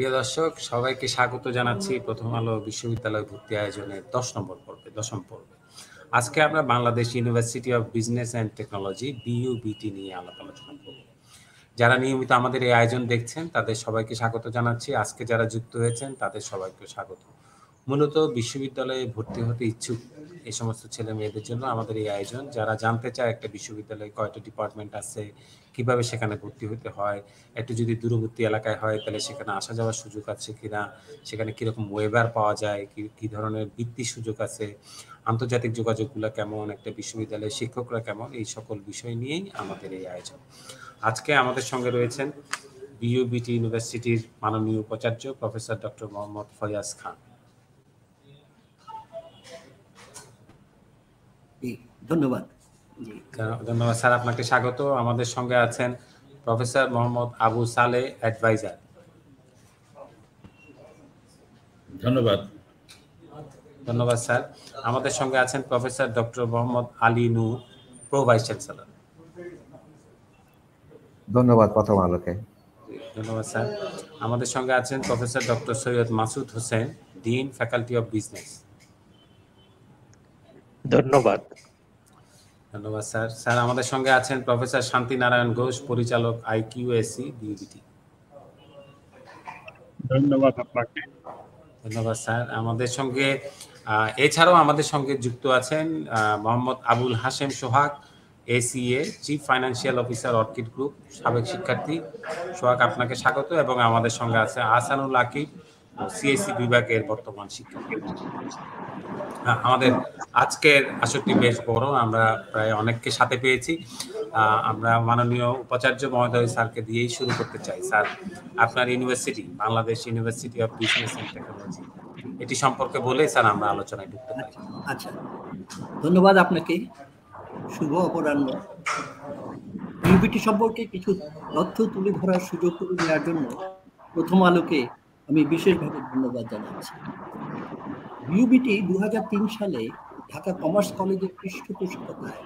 প্রিয় দর্শক, সবাইকে স্বাগত জানাচ্ছি প্রথম আলো বিশ্ববিদ্যালয় ভর্তি আয়োজনের 10 নম্বর পর্বে, দশম পর্বে। আজকে আমরা Bangladesh University of Business and technology BUBT নিয়ে আলোচনা করব। যারা নিয়মিত আমাদের এই আয়োজন দেখছেন তাদের সবাইকে স্বাগত জানাচ্ছি। আজকে যারা যুক্ত হয়েছেন তাদের সবাইকে স্বাগত। মূলত বিশ্ববিদ্যালয়ে ভর্তি হতে ইচ্ছুক এই সমস্ত ছেলে মেয়েদের জন্য আমাদের এই আয়োজন। যারা জানতে চায় একটা বিশ্ববিদ্যালয়ে কয়টা ডিপার্টমেন্ট আছে, কিভাবে সেখানে ভর্তি হতে হয়, একটু যদি দূরবর্তী এলাকায় হয় তাহলে সেখানে আসা যাওয়ার সুযোগ আছে কিনা, সেখানে কিরকম ওয়েবার পাওয়া যায়, কি ধরনের বৃত্তির সুযোগ আছে, আন্তর্জাতিক যোগাযোগগুলো কেমন, একটা বিশ্ববিদ্যালয়ের শিক্ষকরা কেমন, এই সকল বিষয় নিয়েই আমাদের এই আয়োজন। আজকে আমাদের সঙ্গে রয়েছেন BUBT ইউনিভার্সিটির মাননীয় উপাচার্য প্রফেসর ডক্টর মোহাম্মদ ফয়াজ খান। ধন্যবাদ ধন্যবাদ স্যার, আপনাকে স্বাগত। আমাদের সঙ্গে আছেন প্রফেসর মোহাম্মদ আবু সালে, অ্যাডভাইজার। ধন্যবাদ স্যার। আমাদের সঙ্গে আছেন প্রফেসর ডক্টর মোহাম্মদ আলী নূর, প্রো ভাইস চ্যান্সেলর। ধন্যবাদ প্রথম আলোকে। ধন্যবাদ স্যার। আমাদের সঙ্গে আছেন professor doctor Syed Masud Hossain, dean, faculty of business. ধন্যবাদ স্যার। স্যার, আমাদের সঙ্গে আছেন প্রফেসর শান্তি নারায়ণ ঘোষ, পরিচালক IQAC BUBT। ধন্যবাদ আপনাকে। ধন্যবাদ স্যার। আমাদের সঙ্গে এছাড়াও আমাদের সঙ্গে যুক্ত আছেন মোহাম্মদ আবুল হাশেম সোহাগ, ACA, chief financial officer, Orchid group, সাবেক শিক্ষার্থী। সোহাগ, আপনাকে স্বাগত। এবং আমাদের সঙ্গে আছে আহসানুল আকিব, CSE বিভাগের বর্তমান শিক্ষার্থী। আমাদের আজকের আসরটি বেশ বড়, আমরা প্রায় অনেককে সাথে পেয়েছি। আমরা মাননীয় উপাচার্য মহোদয় স্যারকে দিয়েই শুরু করতে চাই। স্যার, আপনার university Bangladesh University of Business and technology, এটি সম্পর্কে বলে স্যার আমরা আলোচনায় ঢুকতে পারি। আচ্ছা, ধন্যবাদ আপনাকে। শুভ অপরাহ্ন। BUBT সম্পর্কে কিছু তথ্য তুলে ধরার সুযোগ করে দেওয়ার জন্য প্রথম আলোকে আমি বিশেষভাবে ধন্যবাদ জানাচ্ছি। BUBT 2003 সালে ঢাকা কমার্স কলেজের পৃষ্ঠপোষকতায়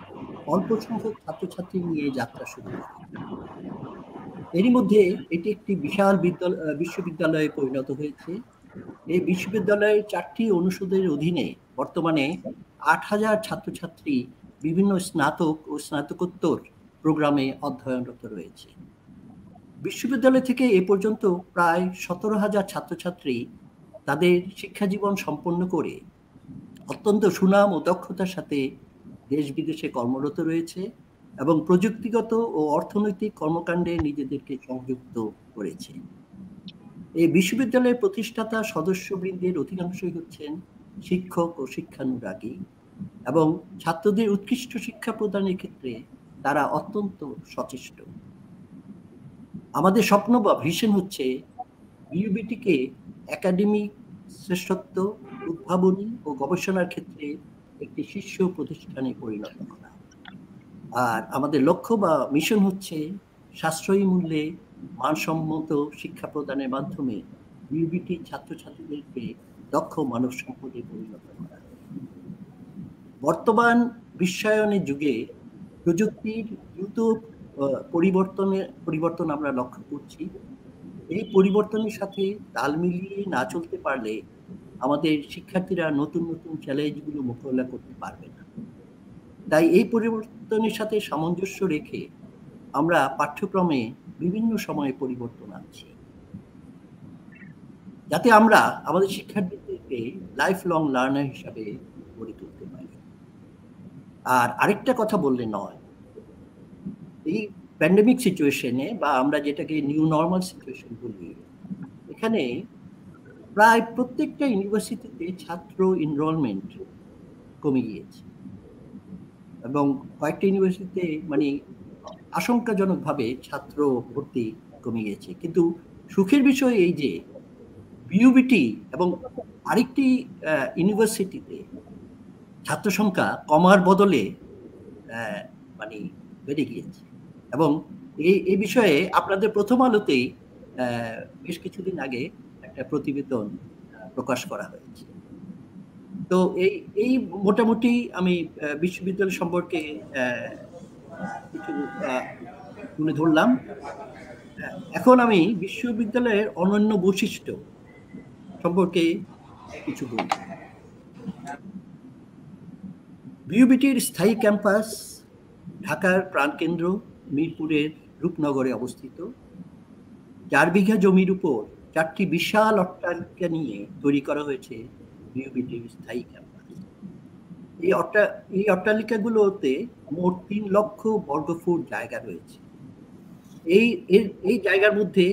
অল্প সংখ্যক ছাত্রছাত্রী নিয়ে যাত্রা শুরু করে। এরই মধ্যে এটি একটি বিশাল বিশ্ববিদ্যালয়ে পরিণত হয়েছে। এই বিশ্ববিদ্যালয়ের 4টি অনুষদের অধীনে বর্তমানে 8000 ছাত্রছাত্রী বিভিন্ন স্নাতক ও স্নাতকোত্তর প্রোগ্রামে অধ্যয়নরত রয়েছে। বিশ্ববিদ্যালয় থেকে এ পর্যন্ত প্রায় 17,000 ছাত্রছাত্রী তাদের শিক্ষা জীবন সম্পন্ন করে অত্যন্ত সুনাম ও দক্ষতার সাথে দেশ বিদেশে কর্মরত রয়েছে এবং প্রযুক্তিগত ও অর্থনৈতিক কর্মকাণ্ডে নিজেদেরকে সংযুক্ত করেছে। এই বিশ্ববিদ্যালয়ের প্রতিষ্ঠাতা সদস্যবৃন্দের অধিকাংশই হচ্ছেন শিক্ষক ও শিক্ষানুরাগী এবং ছাত্রদের উৎকৃষ্ট শিক্ষা প্রদানের ক্ষেত্রে তারা অত্যন্ত সচেষ্ট। আমাদের স্বপ্ন বা ভিশন হচ্ছে BUBT-কে একাডেমিক শ্রেষ্ঠত্ব, উদ্ভাবনী ও গবেষণার ক্ষেত্রে একটি শীর্ষ প্রতিষ্ঠানে পরিণত করা। আর আমাদের লক্ষ্য বা মিশন হচ্ছে সাশ্রয়ী মূল্যে মানসম্মত শিক্ষা প্রদানের মাধ্যমে BUBT ছাত্রছাত্রীদেরকে দক্ষ মানব সম্পদে পরিণত করা। বর্তমান বিশ্বায়নের যুগে প্রযুক্তির দ্রুত পরিবর্তন আমরা লক্ষ্য করছি। এই পরিবর্তনের সাথে তাল মিলিয়ে না চলতে পারলে আমাদের শিক্ষার্থীরা নতুন নতুন চ্যালেঞ্জগুলো মোকাবিলা করতে পারবে না। তাই এই পরিবর্তনের সাথে সামঞ্জস্য রেখে আমরা পাঠ্যক্রমে বিভিন্ন সময়ে পরিবর্তন আনছি, যাতে আমরা আমাদের শিক্ষার্থীদেরকে লাইফ লং লার্নার হিসাবে গড়ে তুলতে পারি। আর আরেকটা কথা বললে নয়, এই প্যান্ডেমিক সিচুয়েশনে বা আমরা যেটাকে নিউ নর্মাল সিচুয়েশন বলি, এখানে প্রায় প্রত্যেকটা ইউনিভার্সিটিতে ছাত্র এনরোলমেন্ট কমে গিয়েছে এবং কয়েকটা ইউনিভার্সিটিতে মানে আশঙ্কাজনকভাবে ছাত্র ভর্তি কমে গিয়েছে। কিন্তু সুখের বিষয় এই যে BUBT এবং আরেকটি ইউনিভার্সিটিতে ছাত্র সংখ্যা কমার বদলে মানে বেড়ে গিয়েছে এবং এই বিষয়ে আপনাদের প্রথম আলোতেই বেশ কিছুদিন আগে একটা প্রতিবেদন প্রকাশ করা হয়েছে। তো এই মোটামুটি আমি বিশ্ববিদ্যালয় সম্পর্কে কিছু তুলে ধরলাম। এখন আমি বিশ্ববিদ্যালয়ের অনন্য বৈশিষ্ট্য সম্পর্কে কিছু বলি। বিউবিটির স্থায়ী ক্যাম্পাস ঢাকার প্রাণকেন্দ্র মিরপুরের রূপনগরে অবস্থিত। 4 বিঘা জমির উপর 4টি বিশাল অট্টালিকা নিয়ে তৈরি করা হয়েছে বিউবিটির স্থায়ী ক্যাম্পাস। এই অট্টালিকাগুলোতে মোট 3 লক্ষ বর্গফুট জায়গা রয়েছে। এই জায়গার মধ্যে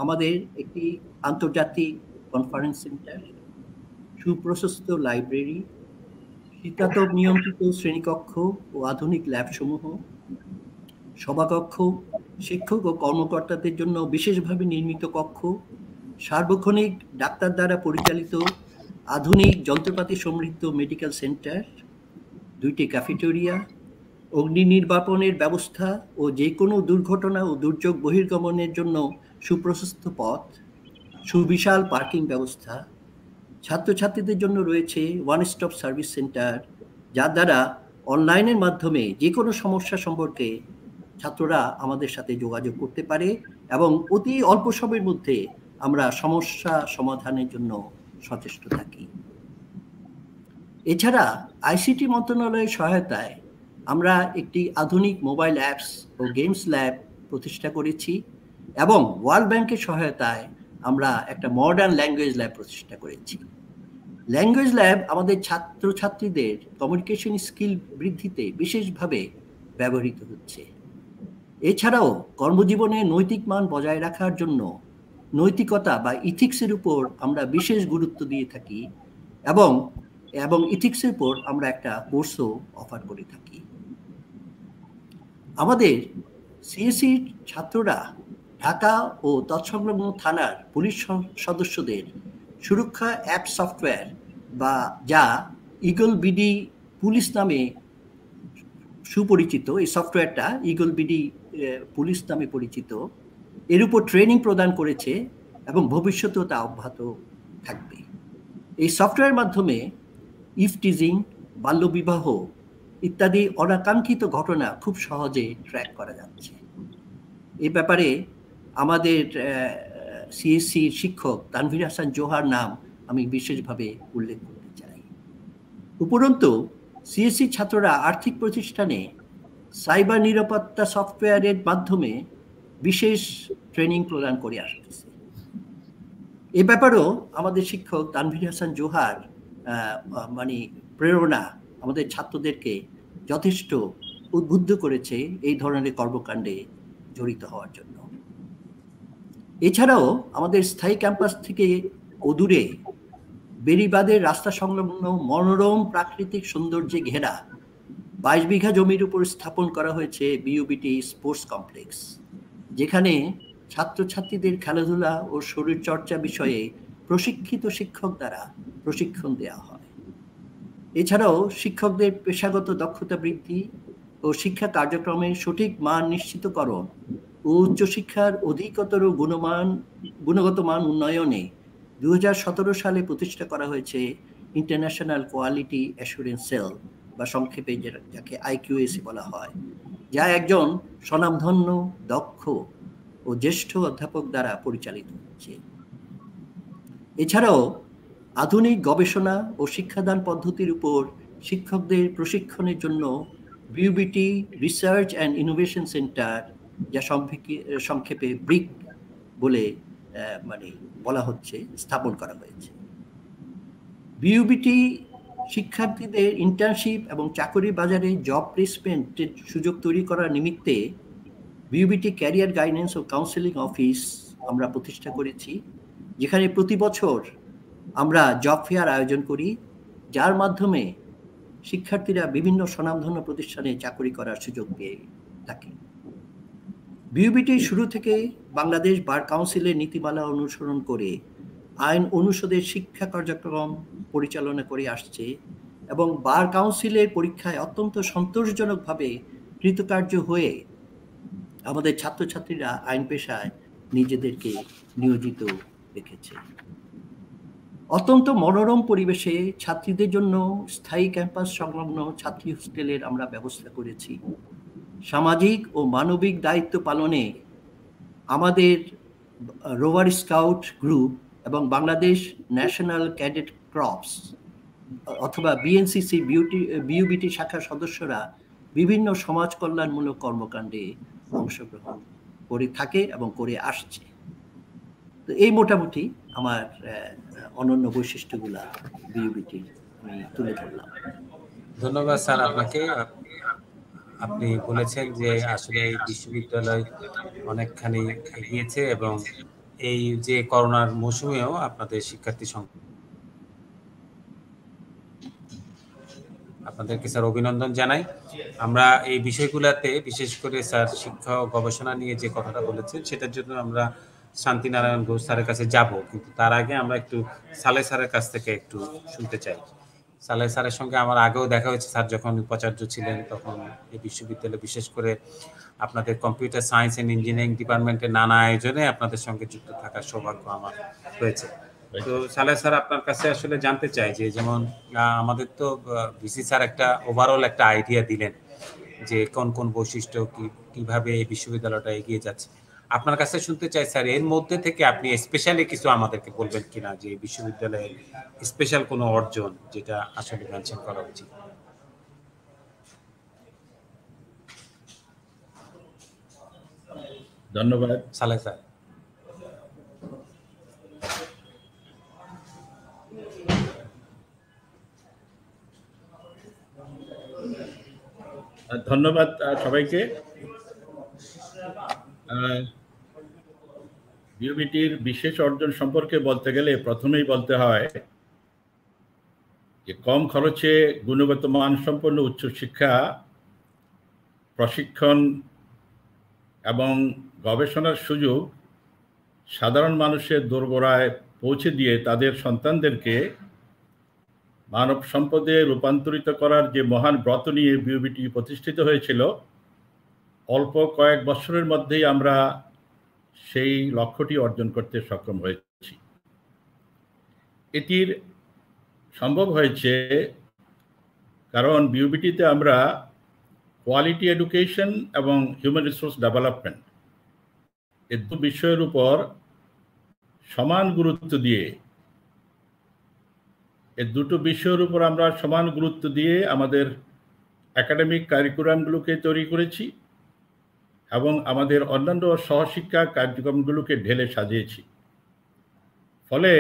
আমাদের একটি আন্তর্জাতিক কনফারেন্স সেন্টার, সুপ্রশস্ত লাইব্রেরি, শীতাতপ নিয়ন্ত্রিত শ্রেণীকক্ষ ও আধুনিক ল্যাবসমূহ, সভাকক্ষ, শিক্ষক ও কর্মকর্তাদের জন্য বিশেষভাবে নির্মিত কক্ষ, সার্বক্ষণিক ডাক্তার দ্বারা পরিচালিত আধুনিক যন্ত্রপাতি সমৃদ্ধ মেডিকেল সেন্টার, 2টি ক্যাফেটেরিয়া, অগ্নি নির্বাপনের ব্যবস্থা ও যে কোনো দুর্ঘটনা ও দুর্যোগ বহির্গমনের জন্য সুপ্রশস্ত পথ, সুবিশাল পার্কিং ব্যবস্থা। ছাত্রছাত্রীদের জন্য রয়েছে ওয়ান স্টপ সার্ভিস সেন্টার, যার দ্বারা অনলাইনের মাধ্যমে যে কোনো সমস্যা সম্পর্কে ছাত্ররা আমাদের সাথে যোগাযোগ করতে পারে এবং অতি অল্প সময়ের মধ্যে আমরা সমস্যা সমাধানের জন্য সচেষ্ট থাকি। এছাড়া আইসিটি মন্ত্রণালয়ের সহায়তায় আমরা একটি আধুনিক মোবাইল অ্যাপস ও গেমস ল্যাব প্রতিষ্ঠা করেছি এবং ওয়ার্ল্ড ব্যাংকের সহায়তায় আমরা একটা মডার্ন ল্যাঙ্গুয়েজ ল্যাব প্রতিষ্ঠা করেছি। ল্যাঙ্গুয়েজ ল্যাব আমাদের ছাত্রছাত্রীদের কমিউনিকেশন স্কিল বৃদ্ধিতে বিশেষভাবে ব্যবহৃত হচ্ছে। এছাড়াও কর্মজীবনে নৈতিক মান বজায় রাখার জন্য নৈতিকতা বা ইথিক্সের উপর আমরা বিশেষ গুরুত্ব দিয়ে থাকি এবং ইথিক্সের উপর আমরা একটা কোর্সও অফার করে থাকি। আমাদের সিএসসির ছাত্ররা ঢাকা ও তৎসংলগ্ন থানার পুলিশ সদস্যদের সুরক্ষা অ্যাপ সফটওয়্যার বা যা ইগল বিডি পুলিশ নামে সুপরিচিত, এই সফটওয়্যারটা ইগল বিডি পুলিশ নামে পরিচিত, এর উপর ট্রেনিং প্রদান করেছে এবং ভবিষ্যতেও তা অব্যাহত থাকবে। এই সফটওয়্যারের মাধ্যমে ইফটিজিং, বাল্যবিবাহ ইত্যাদি অনাকাঙ্ক্ষিত ঘটনা খুব সহজে ট্র্যাক করা যাচ্ছে। এই ব্যাপারে আমাদের সিএসসির শিক্ষক তানভীর হাসান জোহার নাম আমি বিশেষভাবে উল্লেখ করতে চাই। উপরন্তু সিএসসি ছাত্ররা আর্থিক প্রতিষ্ঠানে সাইবার নিরাপত্তা সফটওয়্যারের মাধ্যমে বিশেষ ট্রেনিং প্রদান করে আসতেছে। এ ব্যাপারেও আমাদের শিক্ষক তানভীর হাসান জোহার প্রেরণা আমাদের ছাত্রদেরকে যথেষ্ট উদ্বুদ্ধ করেছে এই ধরনের কর্মকাণ্ডে জড়িত হওয়ার জন্য। এছাড়াও আমাদের স্থায়ী ক্যাম্পাস থেকে অদূরে বেড়িবাঁধের রাস্তা সংলগ্ন মনোরম প্রাকৃতিক সৌন্দর্যে ঘেরা 22 বিঘা জমির উপর স্থাপন করা হয়েছে বিউবিটি স্পোর্টস কমপ্লেক্স, যেখানে ছাত্রছাত্রীদের খেলাধুলা ও শরীরচর্চা বিষয়ে প্রশিক্ষিত শিক্ষক দ্বারা প্রশিক্ষণ দেওয়া হয়। এছাড়াও শিক্ষকদের পেশাগত দক্ষতা বৃদ্ধি ও শিক্ষা কার্যক্রমের সঠিক মান নিশ্চিতকরণ ও উচ্চশিক্ষার অধিকতর গুণগত মান উন্নয়নে 2017 সালে প্রতিষ্ঠা করা হয়েছে ইন্টারন্যাশনাল কোয়ালিটি অ্যাসুরেন্স সেল বা সংক্ষেপে যাকে আইকিউএসি বলা হয়, যা একজন স্বনামধন্য, দক্ষ ও জ্যেষ্ঠ অধ্যাপক দ্বারা পরিচালিত হচ্ছে। এছাড়াও আধুনিক গবেষণা ও শিক্ষাদান পদ্ধতির উপর শিক্ষকদের প্রশিক্ষণের জন্য বিউবিটি রিসার্চ অ্যান্ড ইনোভেশন সেন্টার, যা সংক্ষেপে ব্রিক বলে বলা হচ্ছে, স্থাপন করা হয়েছে। বিউবিটি শিক্ষার্থীদের ইন্টার্নশিপ এবং চাকরি বাজারে জব প্লেসমেন্টের সুযোগ তৈরি করার নিমিত্তে বিউবিটি ক্যারিয়ার গাইডেন্স ও কাউন্সেলিং অফিস আমরা প্রতিষ্ঠা করেছি, যেখানে প্রতি বছর আমরা জব ফেয়ার আয়োজন করি, যার মাধ্যমে শিক্ষার্থীরা বিভিন্ন স্বনামধন্য প্রতিষ্ঠানে চাকরি করার সুযোগ পেয়ে থাকে। বিউবিটি শুরু থেকে বাংলাদেশ বার কাউন্সিলের নীতিমালা অনুসরণ করে আইন অনুষদের শিক্ষা কার্যক্রম পরিচালনা করে আসছে এবং বার কাউন্সিলের পরীক্ষায় অত্যন্ত সন্তোষজনকভাবে কৃতকার্য হয়ে আমাদের ছাত্রছাত্রীরা আইন পেশায় নিজেদেরকে নিয়োজিত রেখেছে। অত্যন্ত মনোরম পরিবেশে ছাত্রীদের জন্য স্থায়ী ক্যাম্পাস সংলগ্ন ছাত্রী হোস্টেলের আমরা ব্যবস্থা করেছি। সামাজিক ও মানবিক দায়িত্ব পালনে আমাদের রোভার স্কাউট গ্রুপ এবং বাংলাদেশ ন্যাশনাল ক্যাডেট ক্রপস অথবা বিএনসিসি বিইউবিটি শাখার সদস্যরা বিভিন্ন সমাজ কল্যাণমূলক কর্মকাণ্ডে অংশগ্রহণ করে থাকে এবং করে আসছে। তো এই মোটামুটি আমার অনন্য বৈশিষ্ট্যগুলা বিইউবিটি আমি তুলে ধরলাম। ধন্যবাদ স্যার আপনাকে। আপনি বলেছেন যে আসলে এই বিশ্ববিদ্যালয় অনেকখানি এগিয়েছে এবং এই যে করোনার মৌসুমেও আপনাদের শিক্ষার্থী সংখ্যা, আপনাদেরকে স্যার অভিনন্দন জানাই। আমরা এই বিষয়গুলোতে বিশেষ করে স্যার শিক্ষা ও গবেষণা নিয়ে যে কথাটা বলেছেন সেটার জন্য আমরা শান্তিনারায়ণ ঘোষ স্যারের কাছে যাব, কিন্তু তার আগে আমরা একটু সালেহ স্যারের কাছ থেকে একটু শুনতে চাই। সালেহ স্যারের সঙ্গে আমার আগেও দেখা হয়েছে, স্যার যখন উপাচার্য ছিলেন তখন এই বিশ্ববিদ্যালয়ে বিশেষ করে আপনাদের কম্পিউটার সায়েন্স অ্যান্ড ইঞ্জিনিয়ারিং ডিপার্টমেন্টের নানা আয়োজনে আপনাদের সঙ্গে যুক্ত থাকার সৌভাগ্য আমার হয়েছে। তো সালেহ স্যার আপনার কাছে আসলে জানতে চাই যে যেমন আমাদের তো ভিসি স্যার একটা ওভারঅল একটা আইডিয়া দিলেন যে কোন কোন বৈশিষ্ট্য কিভাবে এই বিশ্ববিদ্যালয়টা এগিয়ে যাচ্ছে। আপনার কাছে শুনতে চাই স্যার, এর মধ্যে থেকে আপনি স্পেশালি কিছু আমাদেরকে বলবেন কিনা যে বিশ্ববিদ্যালয়ের স্পেশাল কোনো অর্জন যেটা আসলে মেনশন করা উচিত। ধন্যবাদ সালেহ স্যার। ধন্যবাদ সবাইকে। বিইউবিটির বিশেষ অর্জন সম্পর্কে বলতে গেলে প্রথমেই বলতে হয় যে কম খরচে গুণগত মানসম্পন্ন উচ্চশিক্ষা, প্রশিক্ষণ এবং গবেষণার সুযোগ সাধারণ মানুষের দোরগোড়ায় পৌঁছে দিয়ে তাদের সন্তানদেরকে মানব সম্পদে রূপান্তরিত করার যে মহান ব্রত নিয়ে বিইউবিটি প্রতিষ্ঠিত হয়েছিল, অল্প কয়েক বছরের মধ্যেই আমরা সেই লক্ষ্যটি অর্জন করতে সক্ষম হয়েছি। এটির সম্ভব হয়েছে কারণ বিইউবিটিতে আমরা কোয়ালিটি এডুকেশন এবং হিউম্যান রিসোর্স ডেভেলপমেন্ট এই দু বিষয়ের উপর সমান গুরুত্ব দিয়ে আমরা সমান গুরুত্ব দিয়ে আমাদের একাডেমিক কারিকুলামগুলোকে তৈরি করেছি এবং আমাদের অন্যান্য সহশিক্ষা কার্যক্রমগুলোকে ঢেলে সাজিয়েছি। ফলে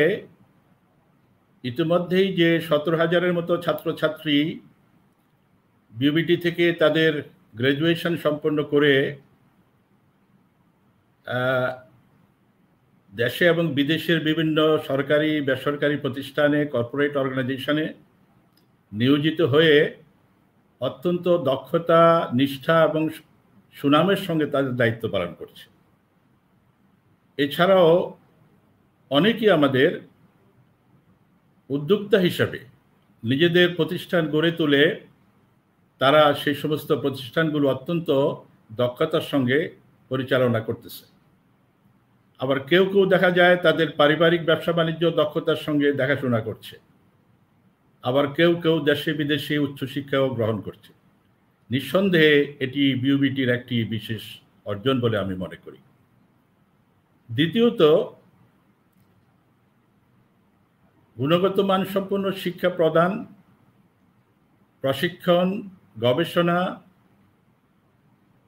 ইতিমধ্যেই যে 17,000-এর মতো ছাত্রছাত্রী বিইউবিটি থেকে তাদের গ্র্যাজুয়েশন সম্পন্ন করে দেশে এবং বিদেশের বিভিন্ন সরকারি বেসরকারি প্রতিষ্ঠানে, কর্পোরেট অর্গানাইজেশনে নিয়োজিত হয়ে অত্যন্ত দক্ষতা, নিষ্ঠা এবং সুনামের সঙ্গে তাদের দায়িত্ব পালন করছে। এছাড়াও অনেকেই আমাদের উদ্যোক্তা হিসাবে নিজেদের প্রতিষ্ঠান গড়ে তুলে তারা সেই সমস্ত প্রতিষ্ঠানগুলো অত্যন্ত দক্ষতার সঙ্গে পরিচালনা করতেছে। আবার কেউ কেউ দেখা যায় তাদের পারিবারিক ব্যবসা বাণিজ্য দক্ষতার সঙ্গে দেখাশোনা করছে। আবার কেউ কেউ দেশে বিদেশে উচ্চশিক্ষাও গ্রহণ করছে। নিঃসন্দেহে এটি বিইউবিটির একটি বিশেষ অর্জন বলে আমি মনে করি। দ্বিতীয়ত, গুণগত মানসম্পন্ন শিক্ষা প্রদান, প্রশিক্ষণ, গবেষণা,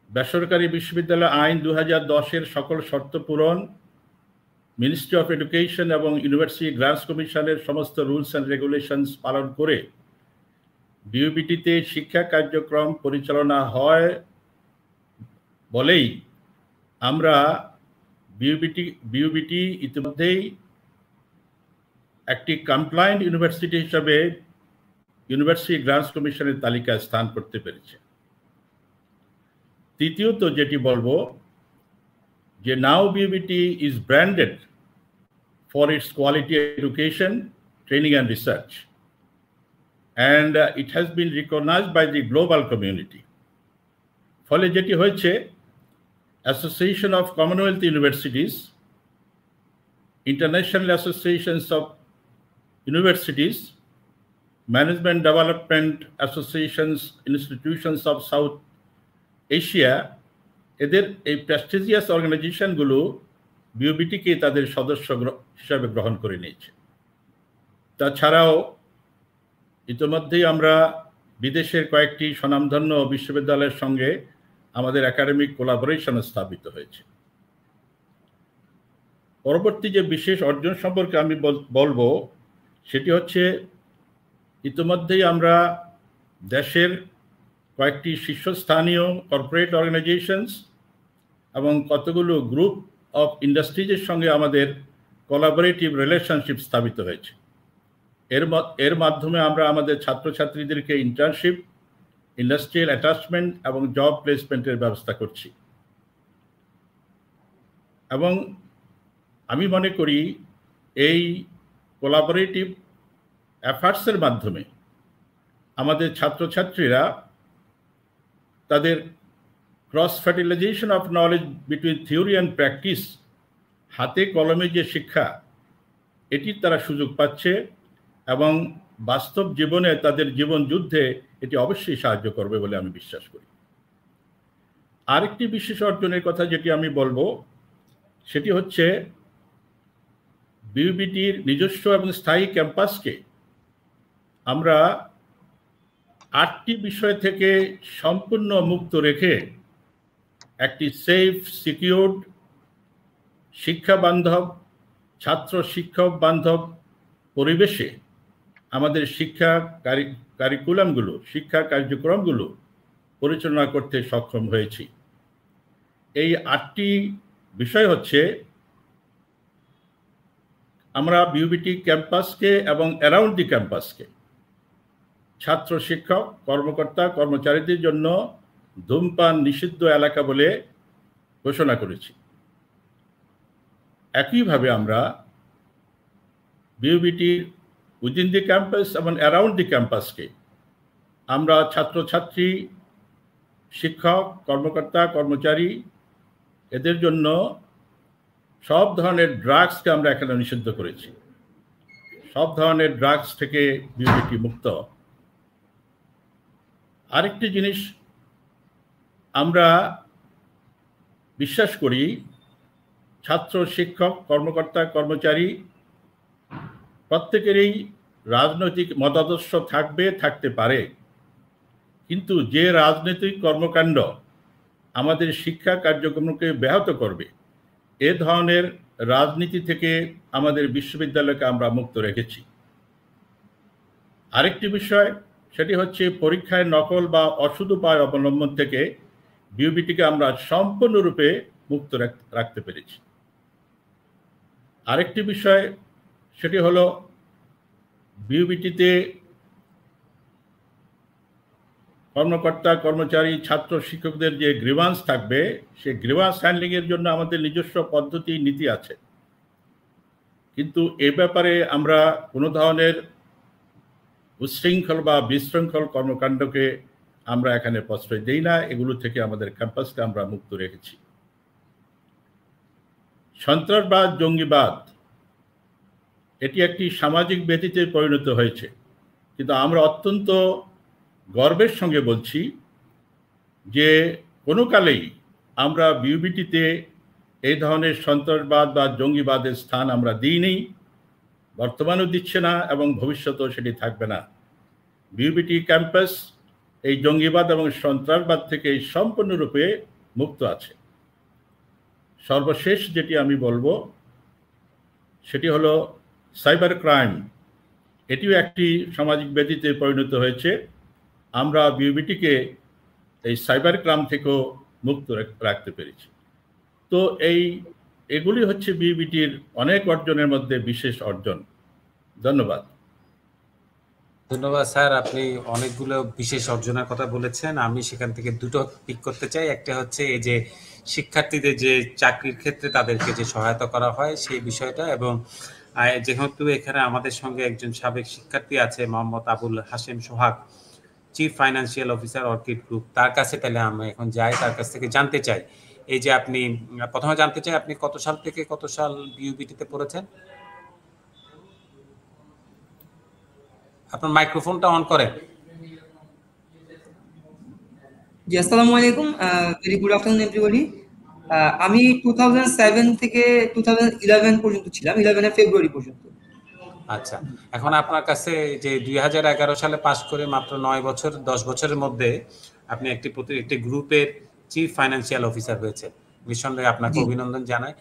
বেসরকারি বিশ্ববিদ্যালয় আইন 2010-এর সকল শর্ত পূরণ, মিনিস্ট্রি অফ এডুকেশন এবং ইউনিভার্সিটি গ্রান্টস কমিশনের সমস্ত রুলস অ্যান্ড রেগুলেশনস পালন করে বিইউবিটিতে শিক্ষা কার্যক্রম পরিচালনা হয় বলেই আমরা বিইউবিটি ইতিমধ্যেই একটি কমপ্লায়েন্ট ইউনিভার্সিটি হিসাবে ইউনিভার্সিটি গ্রান্টস কমিশনের তালিকায় স্থান করতে পেরেছে। তৃতীয়ত যেটি বলবো যে now BUBT is branded for its quality education, training and research. And it has been recognized by the global community. ফলে যেটি হয়েছে, Association of Commonwealth Universities, International Associations of Universities, Management Development Associations, Institutions of South Asia এদের এই prestigious অর্গানাইজেশনগুলো বিওবিটিকে তাদের সদস্য হিসাবে গ্রহণ করে নিয়েছে। তাছাড়াও ইতিমধ্যেই আমরা বিদেশের কয়েকটি স্বনামধন্য বিশ্ববিদ্যালয়ের সঙ্গে আমাদের একাডেমিক কোলাবোরেশন স্থাপিত হয়েছে। পরবর্তী যে বিশেষ অর্জন সম্পর্কে আমি বলবো সেটি হচ্ছে ইতিমধ্যেই আমরা দেশের কয়েকটি শীর্ষস্থানীয় কর্পোরেট অর্গানাইজেশনস এবং কতগুলো গ্রুপ অফ ইন্ডাস্ট্রিজের সঙ্গে আমাদের কোলাবোরেটিভ রিলেশনশিপ স্থাপিত হয়েছে। এর মাধ্যমে আমরা আমাদের ছাত্রছাত্রীদেরকে ইন্টার্নশিপ, ইন্ডাস্ট্রিয়াল অ্যাটাচমেন্ট এবং জব প্লেসমেন্টের ব্যবস্থা করছি। এবং আমি মনে করি এই কোলাবোরেটিভ এফার্টসের মাধ্যমে আমাদের ছাত্রছাত্রীরা তাদের cross fertilisation of knowledge between theory and practice, হাতে কলমে যে শিক্ষা, এটির তারা সুযোগ পাচ্ছে এবং বাস্তব জীবনে তাদের জীবন যুদ্ধে এটি অবশ্যই সাহায্য করবে বলে আমি বিশ্বাস করি। আরেকটি বিশেষ অর্জনের কথা যেটি আমি বলবো সেটি হচ্ছে বিউবিটির নিজস্ব এবং স্থায়ী ক্যাম্পাসকে আমরা 8টি বিষয় থেকে সম্পূর্ণ মুক্ত রেখে একটি সেফ, সিকিউরড, শিক্ষা বান্ধব, ছাত্র শিক্ষক বান্ধব পরিবেশে আমাদের শিক্ষা কারিকুলামগুলো, শিক্ষা কার্যক্রমগুলো পরিচালনা করতে সক্ষম হয়েছি। এই 8টি বিষয় হচ্ছে আমরা বিউবিটি ক্যাম্পাসকে এবং অ্যারাউন্ড দি ক্যাম্পাসকে ছাত্র শিক্ষক, কর্মকর্তা, কর্মচারীদের জন্য ধূমপান নিষিদ্ধ এলাকা বলে ঘোষণা করেছি। একইভাবে আমরা বিউবিটির উইদিন দি ক্যাম্পাস এবং অ্যারাউন্ড দি ক্যাম্পাসকে আমরা ছাত্রছাত্রী, শিক্ষক, কর্মকর্তা, কর্মচারী এদের জন্য সব ধরনের ড্রাগসকে আমরা এখানে নিষিদ্ধ করেছি। সব ধরনের ড্রাগস থেকে বিউবিটি মুক্ত। আরেকটি জিনিস আমরা বিশ্বাস করি, ছাত্র শিক্ষক, কর্মকর্তা, কর্মচারী প্রত্যেকেরই রাজনৈতিক মতাদর্শ থাকতে পারে, কিন্তু যে রাজনৈতিক কর্মকাণ্ড আমাদের শিক্ষা কার্যক্রমকে ব্যাহত করবে, এ ধরনের রাজনীতি থেকে আমাদের বিশ্ববিদ্যালয়কে আমরা মুক্ত রেখেছি। আরেকটি বিষয় সেটি হচ্ছে পরীক্ষায় নকল বা অশুদ্ধ উপায় অবলম্বন থেকে বিউবিটিকে আমরা সম্পূর্ণরূপে মুক্ত রাখতে পেরেছি। আরেকটি বিষয় সেটি হলো বিউবিটিতে কর্মকর্তা, কর্মচারী, ছাত্র শিক্ষকদের যে গ্রিভান্স থাকবে, সেই গ্রিভান্স হ্যান্ডলিংয়ের জন্য আমাদের নিজস্ব পদ্ধতি, নীতি আছে। কিন্তু এ ব্যাপারে আমরা কোনো ধরনের উচ্ছৃঙ্খল বা বিশৃঙ্খল কর্মকাণ্ডকে আমরা এখানে প্রশ্রয় দেই না। এগুলো থেকে আমাদের ক্যাম্পাসকে আমরা মুক্ত রেখেছি। সন্ত্রাসবাদ, জঙ্গিবাদ এটি একটি সামাজিক ব্যাধিতে পরিণত হয়েছে, কিন্তু আমরা অত্যন্ত গর্বের সঙ্গে বলছি যে কোনো কালেই আমরা বিউবিটিতে এই ধরনের সন্ত্রাসবাদ বা জঙ্গিবাদের স্থান আমরা দিইনি, বর্তমানেও দিচ্ছে না এবং ভবিষ্যতেও সেটি থাকবে না। বিউবিটি ক্যাম্পাস এই জঙ্গিবাদ এবং সন্ত্রাসবাদ থেকে সম্পূর্ণরূপে মুক্ত আছে। সর্বশেষ যেটি আমি বলবো সেটি হলো সাইবার ক্রাইম। এটিও একটি সামাজিক ব্যাধিতে পরিণত হয়েছে। আমরা বিউবিটিকে এই সাইবার ক্রাইম থেকেও মুক্ত রাখতে পেরেছি। তো এগুলি হচ্ছে বিউবিটির অনেক অর্জনের মধ্যে বিশেষ অর্জন। ধন্যবাদ। ধন্যবাদ স্যার, আপনি অনেকগুলো বিশেষ অর্জনের কথা বলেছেন। আমি সেখান থেকে দুটো পিক করতে চাই। একটা হচ্ছে এই যে শিক্ষার্থীদের যে চাকরির ক্ষেত্রে তাদেরকে যে সহায়তা করা হয় সেই বিষয়টা, এবং যেহেতু এখানে আমাদের সঙ্গে একজন সাবেক শিক্ষার্থী আছে Mohammad Abul Hashem Sohag, chief financial officer Orchid Group, তার কাছে তাহলে আমি এখন যাই, তার কাছ থেকে জানতে চাই এই যে আপনি প্রথমে জানতে চাই আপনি কত সাল থেকে কত সাল বিউবিটিতে পড়েছেন? আপনার মাইক্রোফোনটা অন করেন। জি, আসসালামু আলাইকুম। Very good afternoon everybody. আমি 2007 থেকে 2011 পর্যন্ত ছিলাম, 11 এর ফেব্রুয়ারি পর্যন্ত। আচ্ছা, এখন আপনার কাছে যে 2011 সালে পাশ করে মাত্র 9 বছর 10 বছরের মধ্যে আপনি একটি গ্রুপের চিফ ফাইন্যান্সিয়াল অফিসার হয়েছেন, নিঃসন্দেহে আপনাকে জি, অভিনন্দন জানাই।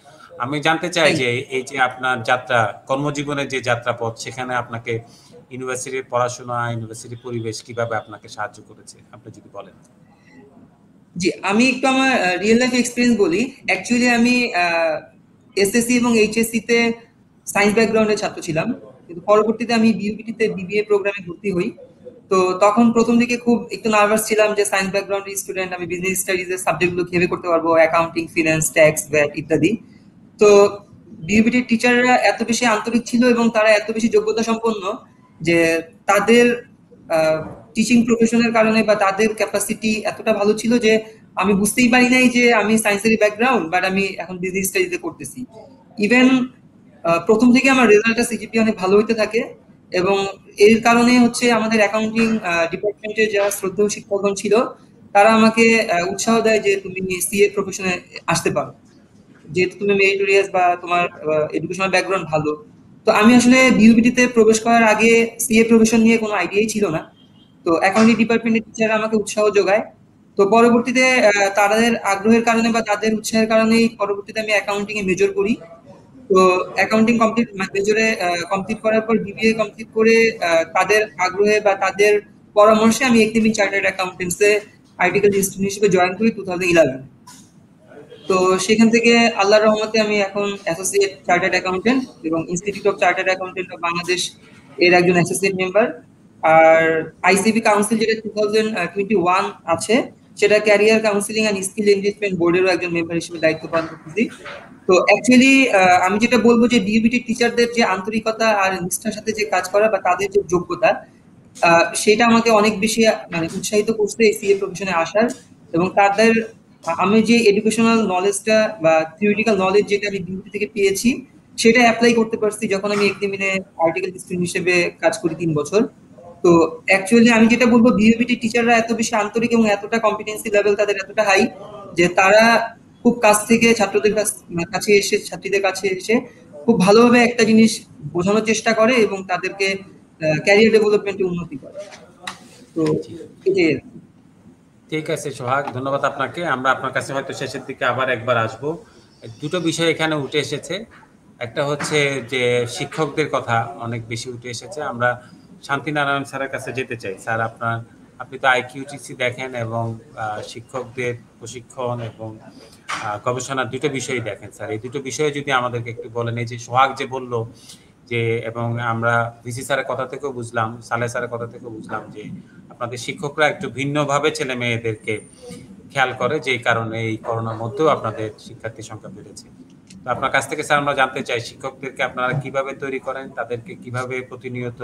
আমি জানতে চাই থ্যাংক যে ইউ। এই যে আপনার যাত্রা, কর্মজীবনের যে যাত্রাপথ, সেখানে আপনাকে ইউনিভার্সিটির পড়াশোনা, ইউনিভার্সিটির পরিবেশ কিভাবে আপনাকে সাহায্য করেছে, আপনি যদি বলেন। জি, আমি একটু আমার রিয়েল লাইফ এক্সপিরিয়েন্স বলি। অ্যাকচুয়ালি আমি এসএসসি এবং এইচএসসি তে সায়েন্স ব্যাকগ্রাউন্ডের ছাত্র ছিলাম, কিন্তু পরবর্তীতে আমি বিইউবিটি তে বিবিএ প্রোগ্রামে ভর্তি হই। তো তখন প্রথম দিকে খুব একটু নার্ভাস ছিলাম যে সায়েন্স ব্যাকগ্রাউন্ডের স্টুডেন্ট, আমি বিজনেস স্টাডিজ এর সাবজেক্টগুলো কিভাবে করতে পারবো, অ্যাকাউন্টিং, ফিনান্স, ট্যাক্স, ভ্যাট ইত্যাদি। তো বিইউবিটির টিচাররা এত বেশি আন্তরিক ছিল এবং তারা এত বেশি যোগ্যতা সম্পন্ন যে তাদের টিচিং প্রফেশনের কারণে বা তাদের ক্যাপাসিটি এতটা ভালো ছিল যে আমি বুঝতেই পারি নাই যে আমি সায়েন্সের ব্যাকগ্রাউন্ড, বাট আমি এখন বিজনেস স্টাডিজে করতেছি। ইভেন প্রথম থেকে আমার রেজাল্টটা সিজিপি অনেক ভালো হইতে থাকে, এবং এর কারণে হচ্ছে আমাদের অ্যাকাউন্টিং ডিপার্টমেন্টে যারা শ্রদ্ধেয় শিক্ষকগণ ছিল তারা আমাকে উৎসাহ দেয় যে তুমি সিএ প্রফেশনে আসতে পারো, যেহেতু তুমি মেরিটোরিয়াস বা তোমার এডুকেশনাল ব্যাকগ্রাউন্ড ভালো। তো আমি আসলে বিইউবিটি তে প্রবেশ করার আগে সিএ প্রফেশন নিয়ে কোনো আইডিয়াই ছিল না। তো অ্যাকাউন্টিং ডিপার্টমেন্টের টিচাররা আমাকে উৎসাহ যোগায়। তো পরবর্তীতে তাদের আগ্রহের কারণে বা তাদের উৎসাহের কারণেই পরবর্তীতে আমি অ্যাকাউন্টিং এ মেজর করি। তো অ্যাকাউন্টিং কমপ্লিট মেজরে কমপ্লিট করার পর বিবিএ কমপ্লিট করে তাদের আগ্রহে বা তাদের পরামর্শে আমি এক্টিভিং চার্টার্ড অ্যাকাউন্টেন্টসে আর্টিকেল ইনস্টিটিউট হিসেবে জয়েন করি 2011। তো সেখান থেকে আল্লাহর রহমতে আমি এখন অ্যাসোসিয়েট চার্টার্ড অ্যাকাউন্টেন্ট এবং institute of chartered accountant of Bangladesh এর একজন অ্যাসোসিয়েট মেম্বার। আর আইসিবি কাউন্সিল যেটা 2021 আছে, সেটা career counselling and skill enrichment বোর্ডেরও একজন মেম্বার হিসেবে দায়িত্ব পালন করতেছি। তো অ্যাকচুয়ালি আমি যেটা বলবো যে বিইউবিটির টিচারদের যে আন্তরিকতা আর নিষ্ঠার সাথে যে কাজ করা বা তাদের যে যোগ্যতা, সেটা আমাকে অনেক বেশি মানে উৎসাহিত করছে এই সিএ প্রফেশনে আসার। এবং তাদের আমি যে এডুকেশনাল নলেজটা বা থিওরিটিক্যাল নলেজ যেটা আমি বিইউবিটি থেকে পেয়েছি সেটা অ্যাপ্লাই করতে পারছি যখন আমি এক্সামিনে আর্টিকেল স্টুডেন্ট হিসেবে কাজ করি 3 বছর। তো অ্যাকচুয়ালি আমি যেটা বলবো বিইউবিটি টিচাররা এত বেশি আন্তরিক এবং এতটা কম্পিটেন্সি লেভেল তাদের এতটা হাই যে তারা খুব কাছ থেকে কাছে এসে ছাত্রীদের কাছে এসে খুব ভালোভাবে একটা জিনিস বোঝানোর চেষ্টা করে এবং তাদেরকে ক্যারিয়ার ডেভেলপমেন্টে উন্নতি করে। তো এটাই আর কি। ঠিক আছে সোহাগ, ধন্যবাদ আপনাকে। আমরা আপনার কাছে হয়তো শেষের দিকে আবার একবার আসব। দুটো বিষয় এখানে উঠে এসেছে। একটা হচ্ছে যে শিক্ষকদের কথা অনেক বেশি উঠে এসেছে। আমরা শান্তিনারায়ণ স্যারের কাছে যেতে চাই। স্যার, আপনি তো আইকিউটিসি দেখেন এবং শিক্ষকদের প্রশিক্ষণ এবং গবেষণার দুটো বিষয়ই দেখেন। স্যার, এই দুটো বিষয়ে যদি আমাদেরকে একটু বলেন। এই যে সোহাগ যে বলল যে, এবং আমরা ভিসি স্যারের কথা থেকেও বুঝলাম, সালেহ স্যারের কথা থেকেও বুঝলাম যে আপনাদের শিক্ষকরা একটু ভিন্নভাবে ছেলে মেয়েদেরকে খেয়াল করে, যেই কারণে এই করোনার মধ্যেও আপনাদের শিক্ষার্থী সংখ্যা বেড়েছে। তো আপনার কাছ থেকে স্যার আমরা জানতে চাই শিক্ষকদেরকে আপনারা কিভাবে তৈরি করেন, তাদেরকে কিভাবে প্রতিনিয়ত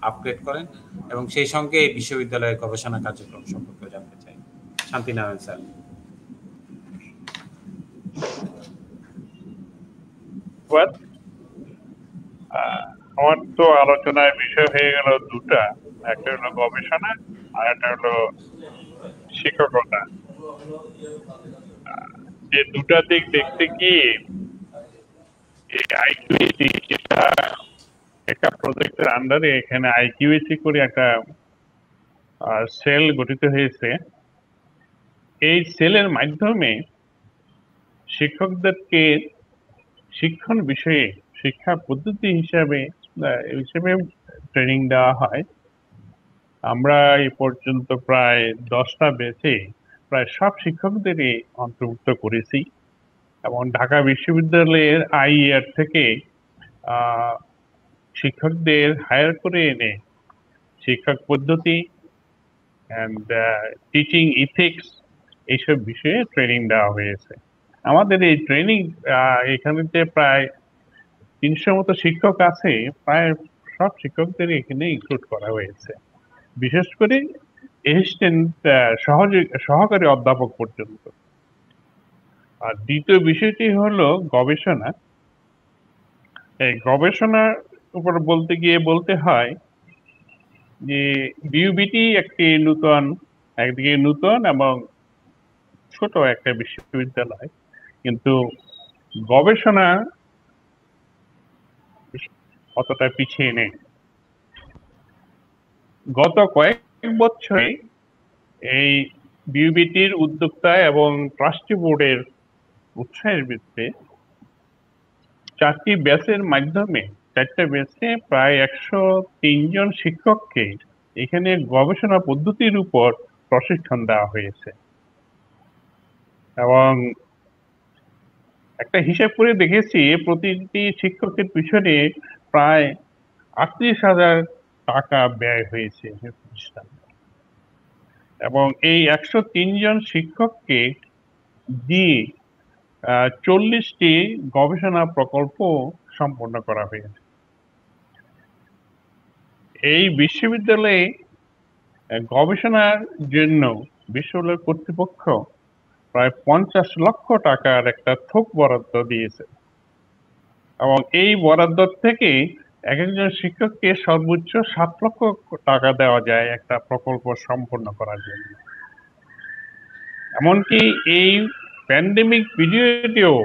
আপগ্রেড করেন, এবং সেই সঙ্গে এই বিশ্ববিদ্যালয়ের গবেষণা কার্যক্রম সম্পর্কে জানতে চাই। শান্তিনারায়ণ স্যার। আমার তো আলোচনার বিষয় হয়ে গেল দুটা, একটা হলো গবেষণা আর একটা হলো শিক্ষকতা। যে দুটা দিক দেখতে গিয়ে আইকিউএসি, যেটা একটা প্রজেক্টের আন্ডারে এখানে আইকিউএসি করে একটা সেল গঠিত হয়েছে। এই সেলের মাধ্যমে শিক্ষকদেরকে শিক্ষণ বিষয়ে শিক্ষা পদ্ধতি হিসাবে ট্রেনিং দেওয়া হয়। আমরা এই পর্যন্ত প্রায় 10টা ব্যাচে প্রায় সব শিক্ষকদেরই অন্তর্ভুক্ত করেছি, এবং ঢাকা বিশ্ববিদ্যালয়ের আইইআর থেকে শিক্ষকদের হায়ার করে এনে শিক্ষক পদ্ধতি অ্যান্ড টিচিং ইথিক্স এইসব বিষয়ে ট্রেনিং দেওয়া হয়েছে। আমাদের এই ট্রেনিং এখানে যে প্রায় 300 মতো শিক্ষক আছে, প্রায় সব শিক্ষকদের এখানে ইনক্লুড করা হয়েছে, বিশেষ করে অ্যাসিস্ট্যান্ট সহকারী অধ্যাপক পর্যন্ত। আর দ্বিতীয় বিষয়টি হলো গবেষণা। এই গবেষণার উপর বলতে গিয়ে বলতে হয় যে বিইউবিটি একদিকে নূতন এবং ছোট একটা বিশ্ববিদ্যালয়, কিন্তু গবেষণা অতটা পিছিয়ে নেই। গত কয়েক বছরে এই বিউবিটির উদ্যোক্তা এবং ট্রাস্টি বোর্ডের উৎসাহের ভিত্তিতে 4টি ব্যাচের মাধ্যমে 4টে ব্যাচে প্রায় 103 জন শিক্ষককে এখানে গবেষণা পদ্ধতির উপর প্রশিক্ষণ দেওয়া হয়েছে। এবং একটা হিসাব করে দেখেছি, প্রতিটি শিক্ষকের পিছনে প্রায় 38,000 টাকা ব্যয় হয়েছে এই প্রতিষ্ঠানে। এবং এই 103 জন শিক্ষককে দিয়ে 40টি গবেষণা প্রকল্প সম্পন্ন করা হয়েছে। এই বিশ্ববিদ্যালয়ে গবেষণার জন্য বিশ্ববিদ্যালয় কর্তৃপক্ষ প্রায় 50 লক্ষ টাকার একটা থোক বরাদ্দ দিয়েছে, এবং এই বরাদ্দ থেকে এক একজন শিক্ষককে সর্বোচ্চ 7 লক্ষ টাকা দেওয়া যায় একটা প্রকল্প সম্পন্ন করার জন্য। এমনকি এই প্যান্ডেমিক পিরিয়ডেও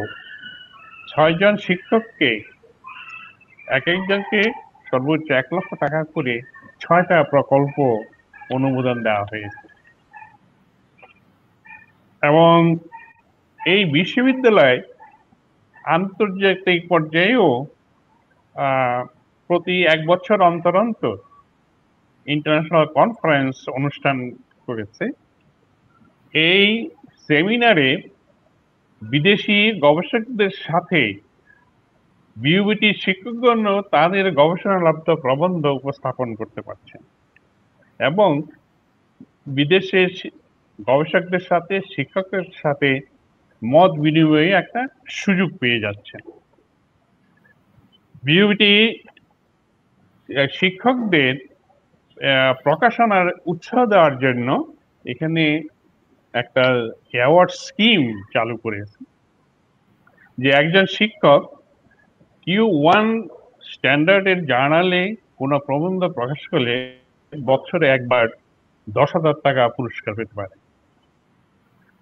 6 জন শিক্ষককে এক একজনকে সর্বোচ্চ 1 লক্ষ টাকা করে 6টা প্রকল্প অনুমোদন দেওয়া হয়েছে। এবং এই বিশ্ববিদ্যালয় আন্তর্জাতিক পর্যায়েও প্রতি 1 বছর অন্তর অন্তর ইন্টারন্যাশনাল কনফারেন্স অনুষ্ঠান করেছে। এই সেমিনারে বিদেশি গবেষকদের সাথে বিউবিটি শিক্ষকগণ তাদের গবেষণালব্ধ প্রবন্ধ উপস্থাপন করতে পারছেন, এবং বিদেশের গবেষকদের সাথে শিক্ষকের সাথে মত বিনিময়ে একটা সুযোগ পেয়ে যাচ্ছেন। বিউবিটি শিক্ষকদের প্রকাশনার উৎসাহ দেওয়ার জন্য এখানে একটা অ্যাওয়ার্ড স্কিম চালু করেছে, যে একজন শিক্ষক Q1 স্ট্যান্ডার্ডের জার্নালে কোনো প্রবন্ধ প্রকাশ করলে বছরে একবার 10,000 টাকা পুরস্কার পেতে পারে।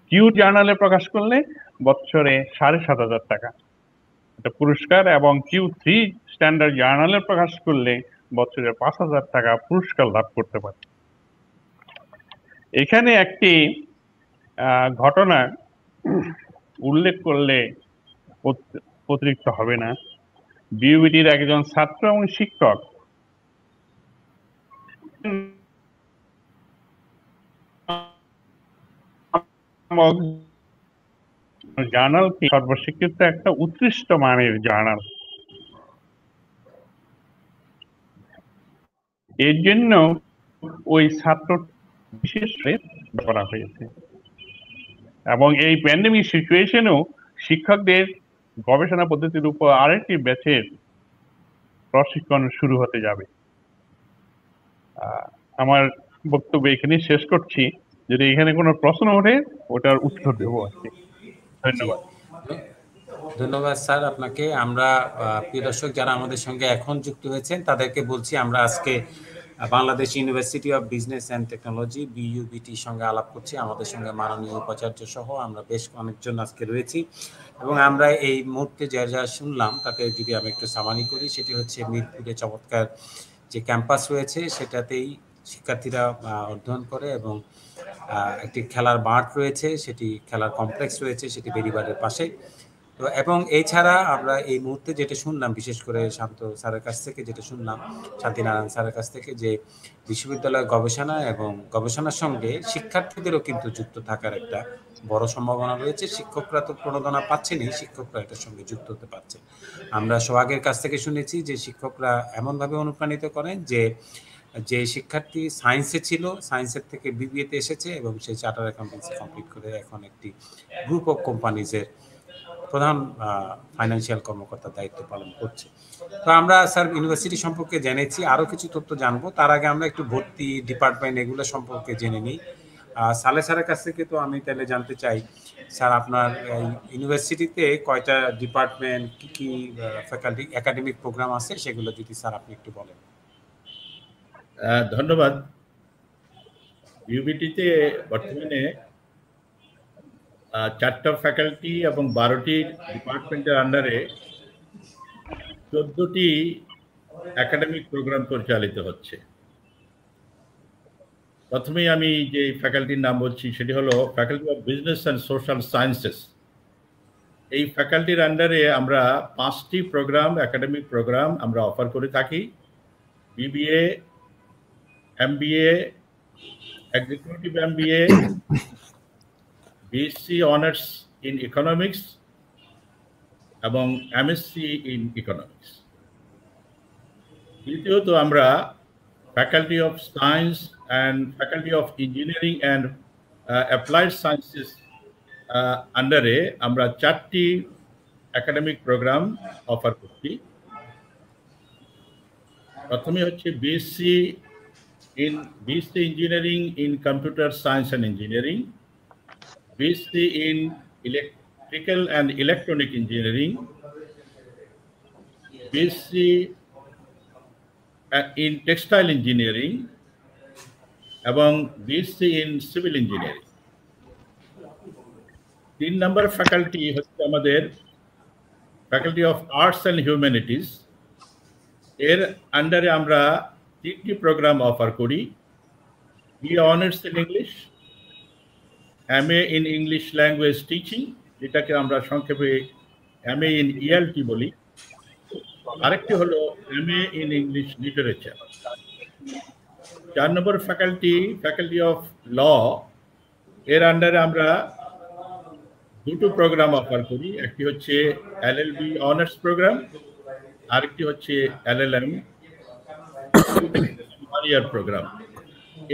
Q জার্নালে প্রকাশ করলে বছরে 7,500 টাকা একটা পুরস্কার, এবং Q3 স্ট্যান্ডার্ড জার্নালে প্রকাশ করলে বছরে 5,000 টাকা পুরস্কার লাভ করতে পারে। এখানে একটি ঘটনা উল্লেখ করলে অতিরিক্ত হবে না। বিউবিটির একজন ছাত্র এবং শিক্ষক জার্নাল সর্বস্বীকৃত একটা উৎকৃষ্ট মানের জার্নাল। এর জন্য ওই ছাত্র বিশেষ করা হয়েছে, এবং এই প্যান্ডেমিক সিচুয়েশনেও শিক্ষকদের গবেষণা পদ্ধতির উপর আরেকটি ব্যাচের প্রশিক্ষণ শুরু হতে যাবে। আমার বক্তব্য এখানে শেষ করছি। যদি এখানে কোনো প্রশ্ন ওঠে ওটার উত্তর দেবো আর কি। ধন্যবাদ। ধন্যবাদ স্যার আপনাকে। আমরা প্রিয় দর্শক যারা আমাদের সঙ্গে এখন যুক্ত হয়েছেন তাদেরকে বলছি, আমরা আজকে Bangladesh University of Business and Technology বিইউবিটির সঙ্গে আলাপ করছি। আমাদের সঙ্গে মাননীয় উপাচার্য সহ আমরা বেশ অনেকজন আজকে রয়েছি, এবং আমরা এই মুহূর্তে যা যা শুনলাম তাতে যদি আমি একটু সামারি করি, সেটি হচ্ছে মিরপুরে চমৎকার যে ক্যাম্পাস রয়েছে সেটাতেই শিক্ষার্থীরা অধ্যয়ন করে, এবং একটি খেলার মাঠ রয়েছে, সেটি খেলার কমপ্লেক্স রয়েছে, সেটি বেরিবারের পাশে। তো এবং এছাড়া আমরা এই মুহূর্তে যেটা শুনলাম, বিশেষ করে শান্ত স্যারের কাছ থেকে যেটা শুনলাম, শান্তিনারায়ণ স্যারের কাছ থেকে, যে বিশ্ববিদ্যালয়ের গবেষণা এবং গবেষণার সঙ্গে শিক্ষার্থীদেরও কিন্তু যুক্ত থাকার একটা বড় সম্ভাবনা রয়েছে। শিক্ষকরা তো প্রণোদনা পাচ্ছেনই, শিক্ষকরা এটার সঙ্গে যুক্ত হতে পারছে। আমরা সোহাগের কাছ থেকে শুনেছি যে শিক্ষকরা এমনভাবে অনুপ্রাণিত করেন যে শিক্ষার্থী সায়েন্সে ছিল, সায়েন্সের থেকে বিবিএতে এসেছে এবং সেই চার্টার অ্যাকাউন্টেন্সি কমপ্লিট করে এখন একটি গ্রুপ অফ কোম্পানিজের প্রধান ফাইন্যান্সিয়াল কর্মকর্তার দায়িত্ব পালন করছে। তো আমরা স্যার ইউনিভার্সিটি সম্পর্কে জেনেছি, আরও কিছু তথ্য জানবো। তার আগে আমরা একটু ভর্তি, ডিপার্টমেন্ট এগুলো সম্পর্কে জেনে নিই। সালে স্যারের কাছ থেকে তো আমি তাহলে জানতে চাই, স্যার আপনার ইউনিভার্সিটিতে কয়টা ডিপার্টমেন্ট, কি কি ফ্যাকাল্টি, একাডেমিক প্রোগ্রাম আছে, সেগুলো যদি স্যার আপনি একটু বলেন। ধন্যবাদ। ইউবিটিতে বর্তমানে 4টা ফ্যাকাল্টি এবং 12টি ডিপার্টমেন্টের আন্ডারে 14টি একাডেমিক প্রোগ্রাম পরিচালিত হচ্ছে। প্রথমেই আমি যে ফ্যাকাল্টির নাম বলছি সেটি হলো faculty of Business and social sciences. এই ফ্যাকাল্টির আন্ডারে আমরা 5টি প্রোগ্রাম, একাডেমিক প্রোগ্রাম আমরা অফার করে থাকি। BBA, MBA, executive MBA, BSc honours in economics এবং এমএসসি ইন ইকোনমিক্স। দ্বিতীয়ত আমরা faculty of science and faculty of engineering and applied sciences আন্ডারে আমরা 4টি একাডেমিক প্রোগ্রাম অফার করছি। প্রথমে হচ্ছে BSc engineering in computer science and engineering, BSc in electrical and electronic engineering, BSc in textile engineering এবং BSc in civil engineering। 3 number faculty হচ্ছে আমাদের faculty of arts and humanities. এর আন্ডারে আমরা 3টি প্রোগ্রাম অফার করি। BA honours in English, MA in English language teaching, যেটাকে আমরা সংক্ষেপে MA ইন ELT বলি। আরেকটি হলো MA ইন ইংলিশ লিটারেচার। 4 নম্বর ফ্যাকাল্টি অফ ল, এর আন্ডারে আমরা 2টো প্রোগ্রাম অফার করি। একটি হচ্ছে LLB অনার্স প্রোগ্রাম, আরেকটি হচ্ছে LLM ইয়ার প্রোগ্রাম।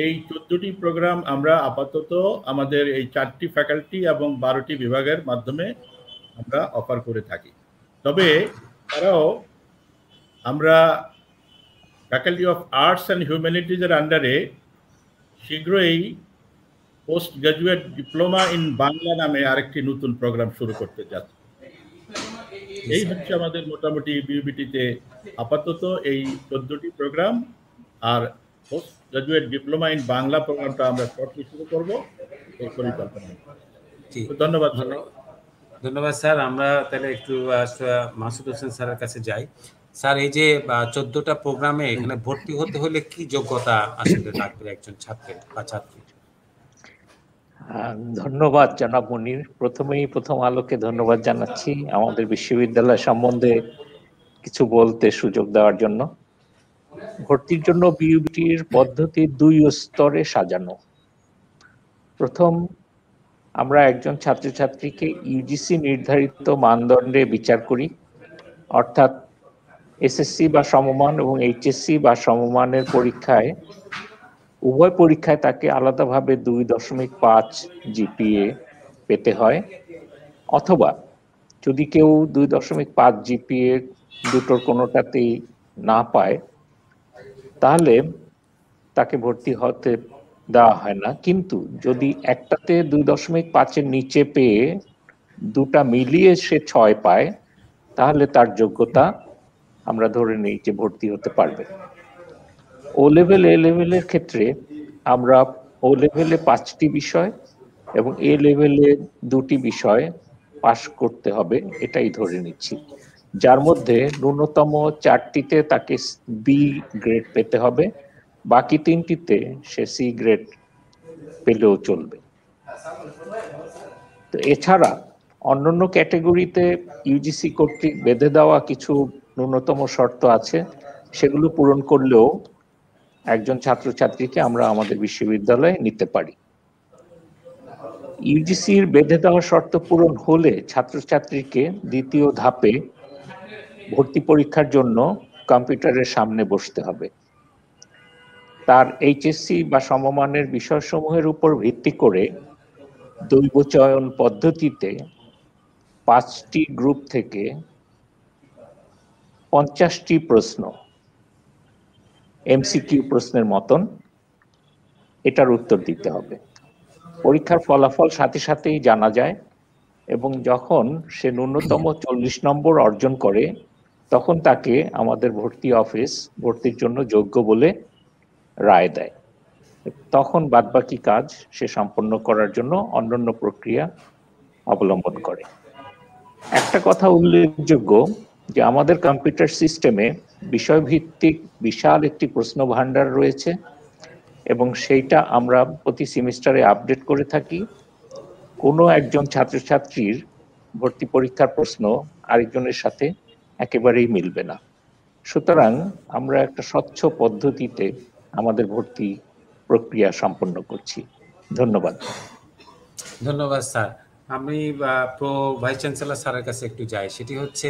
এই 14টি প্রোগ্রাম আমরা আপাতত আমাদের এই 4টি ফ্যাকাল্টি এবং 12টি বিভাগের মাধ্যমে আমরা অফার করে থাকি। তবে তারাও আমরা ফ্যাকাল্টি অফ আর্টস অ্যান্ড হিউম্যানিটিজের আন্ডারে শীঘ্রই post graduate diploma in Bangla নামে আরেকটি নতুন প্রোগ্রাম শুরু করতে যাচ্ছি। এই হচ্ছে আমাদের মোটামুটি বিউবিটিতে আপাতত এই 14টি প্রোগ্রাম, আর post graduate diploma in Bangla প্রোগ্রামটা আমরা শর্টলি শুরু করবো এই পরিকল্পনা। ধন্যবাদ। ধন্যবাদ স্যার। আমরা তাহলে একটু মাসুদ হোসেন স্যারের কাছে যাই। স্যার, এই যে 14টা প্রোগ্রামে এখানে ভর্তি হতে হলে কি যোগ্যতা আসলে লাগবে একজন ছাত্রের বা ছাত্রী? ধন্যবাদ জনাব মনির। প্রথম আলোকে ধন্যবাদ জানাচ্ছি আমাদের বিশ্ববিদ্যালয় সম্বন্ধে কিছু বলতে সুযোগ দেওয়ার জন্য। ভর্তির জন্য বিইউবিটির পদ্ধতি 2 স্তরে সাজানো। প্রথম, আমরা একজন ছাত্রছাত্রীকে ইউজিসি নির্ধারিত মানদণ্ডে বিচার করি, অর্থাৎ এসএসসি বা সমমান এবং এইচএসসি বা সমমানের পরীক্ষায় উভয় পরীক্ষায় তাকে আলাদাভাবে 2.5 জিপিএ পেতে হয়, অথবা যদি কেউ 2.5 জিপিএ দুটোর কোনোটাতেই না পায় তাহলে তাকে ভর্তি হতে দেওয়া হয় না। কিন্তু যদি একটাতে 2.5-এর নিচে পেয়ে দুটা মিলিয়ে সে 6 পায় তাহলে তার যোগ্যতা আমরা ধরে নিই যে ভর্তি হতে পারবে। ও লেভেল এ লেভেলের ক্ষেত্রে আমরা ও লেভেলে 5টি বিষয় এবং এ লেভেলে 2টি বিষয় পাশ করতে হবে এটাই ধরে নিচ্ছি, যার মধ্যে ন্যূনতম 4টিতে তাকে বি গ্রেড পেতে হবে, বাকি 3টিতে সে সি গ্রেড পেলেও চলবে। তো এছাড়া অন্যান্য ক্যাটাগরিতে ইউজিসি কর্তৃক বেঁধে দেওয়া কিছু ন্যূনতম শর্ত আছে, সেগুলো পূরণ করলেও একজন ছাত্রছাত্রীকে আমরা আমাদের বিশ্ববিদ্যালয়ে নিতে পারি। ইউজিসির বেঁধে দেওয়া শর্ত পূরণ হলে ছাত্রছাত্রীকে দ্বিতীয় ধাপে ভর্তি পরীক্ষার জন্য কম্পিউটারের সামনে বসতে হবে। তার এইচএসসি বা সমমানের বিষয়সমূহের উপর ভিত্তি করে দৈব চয়ন পদ্ধতিতে 5টি গ্রুপ থেকে 50টি প্রশ্ন, এমসিকিউ প্রশ্নের মতন, এটার উত্তর দিতে হবে। পরীক্ষার ফলাফল সাথে সাথেই জানা যায় এবং যখন সে ন্যূনতম 40 নম্বর অর্জন করে তখন তাকে আমাদের ভর্তি অফিস ভর্তির জন্য যোগ্য বলে রায় দেয়। তখন বাদবাকি কাজ সে সম্পন্ন করার জন্য অন্যান্য প্রক্রিয়া অবলম্বন করে। একটা কথা উল্লেখযোগ্য যে আমাদের কম্পিউটার সিস্টেমে বিষয়ভিত্তিক বিশাল একটি প্রশ্ন ভান্ডার রয়েছে এবং সেইটা আমরা প্রতি সেমিস্টারে আপডেট করে থাকি। কোনো একজন ছাত্রছাত্রীর ভর্তি পরীক্ষার প্রশ্ন আরেকজনের সাথে একেবারেই মিলবে না। সুতরাং আমরা একটা স্বচ্ছ পদ্ধতিতে আমাদের ভর্তি প্রক্রিয়া সম্পন্ন করছি। ধন্যবাদ। ধন্যবাদ স্যার। আমি প্রো ভাইস চ্যান্সেলর স্যারের কাছে একটু যাই। সেটি হচ্ছে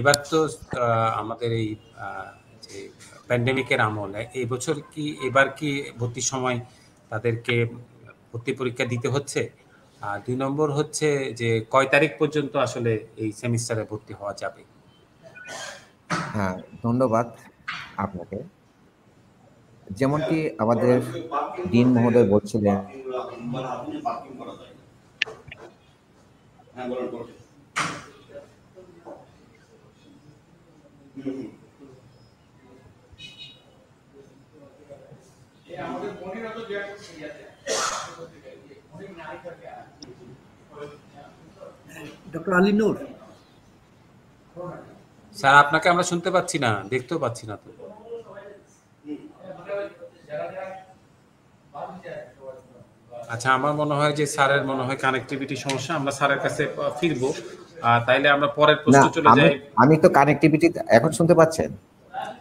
এবার তো আমাদের এই যে প্যান্ডেমিকের আমলে এই বছর কি এবার কি ভর্তির সময় তাদেরকে ভর্তি পরীক্ষা দিতে হচ্ছে? আর 2 নম্বর হচ্ছে যে কয় তারিখ পর্যন্ত আসলে এই সেমিস্টারে ভর্তি হওয়া যাবে? হ্যাঁ, ধন্যবাদ আপনাকে। যেমনটি আমাদের ডিন মহোদয় বলছিলেন, ডক্টর আলী নূর, স্যার আপনাকে আমরা শুনতে পাচ্ছি না, দেখতেও পাচ্ছি না তো। আচ্ছা, আমার মনে হয় যে স্যারের মনে হয় কানেক্টিভিটি সমস্যা। আমরা স্যারের কাছে ফিরবো। তাইলে আমরা পরের না প্রশ্ন চলে যাই। আমি তো কানেক্টিভিটি এখন শুনতে পাচ্ছেন?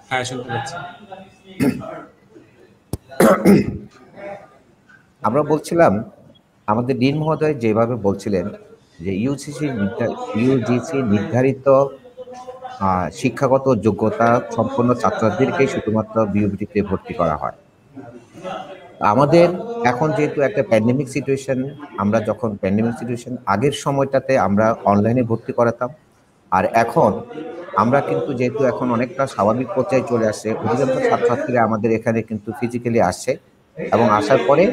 হ্যাঁ, শুনতে পাচ্ছি। আমরা বলছিলাম আমাদের ডিন মহোদয় যেভাবে বলছিলেন যে ইউজিসি নির্ধারিত শিক্ষাগত যোগ্যতা সম্পন্ন ছাত্রদেরকে শুধুমাত্র বিউবিটিতে ভর্তি করা হয়। আমাদের এখন যেহেতু একটা প্যান্ডেমিক সিচুয়েশন, আমরা যখন প্যান্ডেমিক সিচুয়েশন আগের সময়টাতে আমরা অনলাইনে ভর্তি করাতাম, আর এখন আমরা কিন্তু যেহেতু এখন অনেকটা স্বাভাবিক পর্যায়ে চলে আসছে, অধিকাংশ ছাত্রছাত্রীরা আমাদের এখানে কিন্তু ফিজিক্যালি আসছে এবং আসার পরে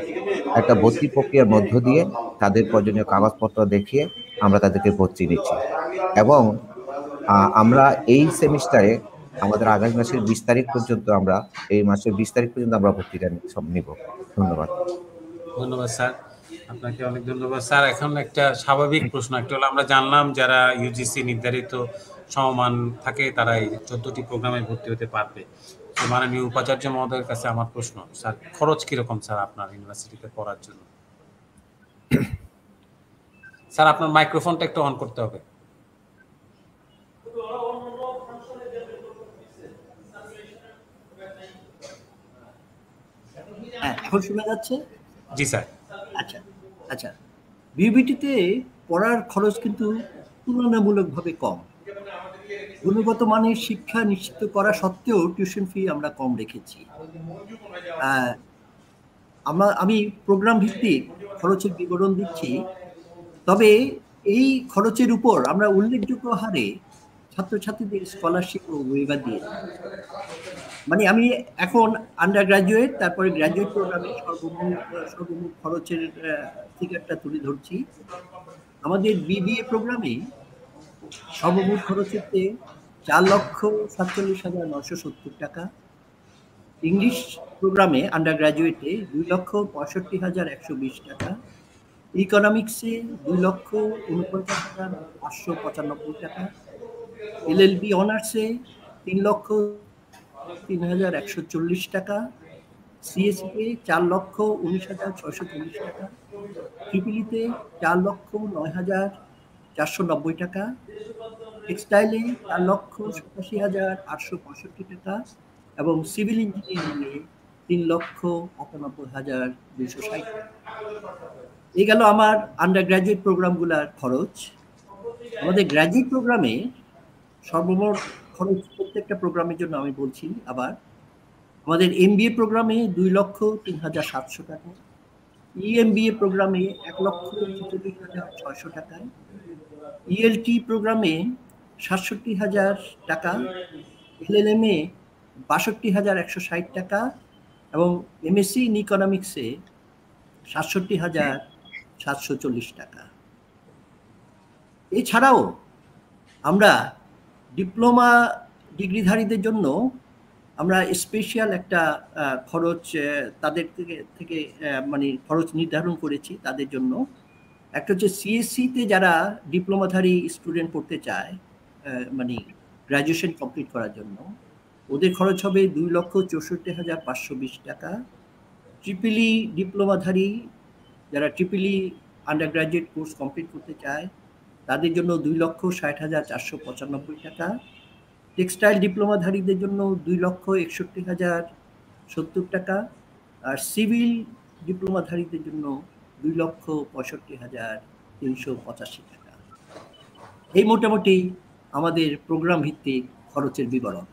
একটা ভর্তি প্রক্রিয়ার মধ্য দিয়ে তাদের প্রয়োজনীয় কাগজপত্র দেখিয়ে আমরা তাদেরকে ভর্তি নিচ্ছি। এবং আমরা এই সেমিস্টারে আমাদের আগামী মাসের 20 তারিখ পর্যন্ত আমরা ভর্তিটা সব নিব। ধন্যবাদ। ধন্যবাদ স্যার, আপনাকে অনেক ধন্যবাদ স্যার। এখন একটা স্বাভাবিক প্রশ্ন একটা হলো, আমরা জানলাম যারা ইউজিসি নির্ধারিত সমমান থাকে তারা এই 14টি প্রোগ্রামে ভর্তি হতে পারবে। তো মাননীয় উপাচার্য মহোদয়ের কাছে আমার প্রশ্ন, স্যার খরচ কিরকম স্যার আপনার ইউনিভার্সিটিতে পড়ার জন্য? স্যার আপনার মাইক্রোফোনটা একটু অন করতে হবে। হ্যাঁ, এখন শোনা যাচ্ছে? জি স্যার। আচ্ছা আচ্ছা, বিউবিটিতে পড়ার খরচ কিন্তু তুলনামূলকভাবে কম। গুণগত মানের শিক্ষা নিশ্চিত করা সত্ত্বেও টিউশন ফি আমরা কম রেখেছি। আমি প্রোগ্রাম ভিত্তিক খরচের বিবরণ দিচ্ছি, তবে এই খরচের উপর আমরা উল্লেখযোগ্য হারে ছাত্রছাত্রীদের স্কলারশিপ ও ওয়েভার দিয়ে, মানে আমি এখন আন্ডার গ্রাজুয়েট তারপরে গ্রাজুয়েট প্রোগ্রামে সর্বমোট খরচের ফিগারটা তুলে ধরছি। আমাদের বিবিএ প্রোগ্রামে সর্বমোট খরচ হচ্ছে 4,47,970 টাকা। ইংলিশ প্রোগ্রামে আন্ডার গ্রাজুয়েটে 2,65,120 টাকা। ইকোনমিক্সে 2,49,595 টাকা। এলএলবি অনার্সে 3,03,140 টাকা। সিএসসিতে 4,19,640 টাকা। ট্রিপলিতে 4,09,490 টাকা। টেক্সটাইলে 4,87,865 টাকা এবং সিভিল ইঞ্জিনিয়ারিংয়ে 3,98,260 টাকা। এই গেল আমার আন্ডার গ্রাজুয়েট প্রোগ্রামগুলোর খরচ। আমাদের গ্রাজুয়েট প্রোগ্রামে সর্বমোট খরচ প্রত্যেকটা প্রোগ্রামের জন্য আমি বলছি আবার। আমাদের এমবিএ প্রোগ্রামে 2,03,700 টাকা। ইএমবিএ প্রোগ্রামে 1,46,600 টাকা। ইএলটি প্রোগ্রামে 67,000 টাকা। এলএলএমে 62,160 টাকা এবং এমএসসি ইন ইকোনমিক্সে 67,740 টাকা। এছাড়াও আমরা ডিপ্লোমা ডিগ্রিধারীদের জন্য আমরা স্পেশাল একটা খরচ তাদের থেকে মানে খরচ নির্ধারণ করেছি তাদের জন্য। একটা হচ্ছে সিএসসিতে যারা ডিপ্লোমাধারী স্টুডেন্ট পড়তে চায়, মানে গ্র্যাজুয়েশন কমপ্লিট করার জন্য, ওদের খরচ হবে 2,64,520 টাকা। ট্রিপলি ডিপ্লোমাধারী যারা Tripoli under graduate course complete করতে চায় তাদের জন্য 2,60,495 টাকা। টেক্সটাইল ডিপ্লোমাধারীদের জন্য 2,61,070 টাকা। আর সিভিল ডিপ্লোমাধারীদের জন্য 2,65,385 টাকা। এই মোটামুটি আমাদের প্রোগ্রাম ভিত্তিক খরচের বিবরণ।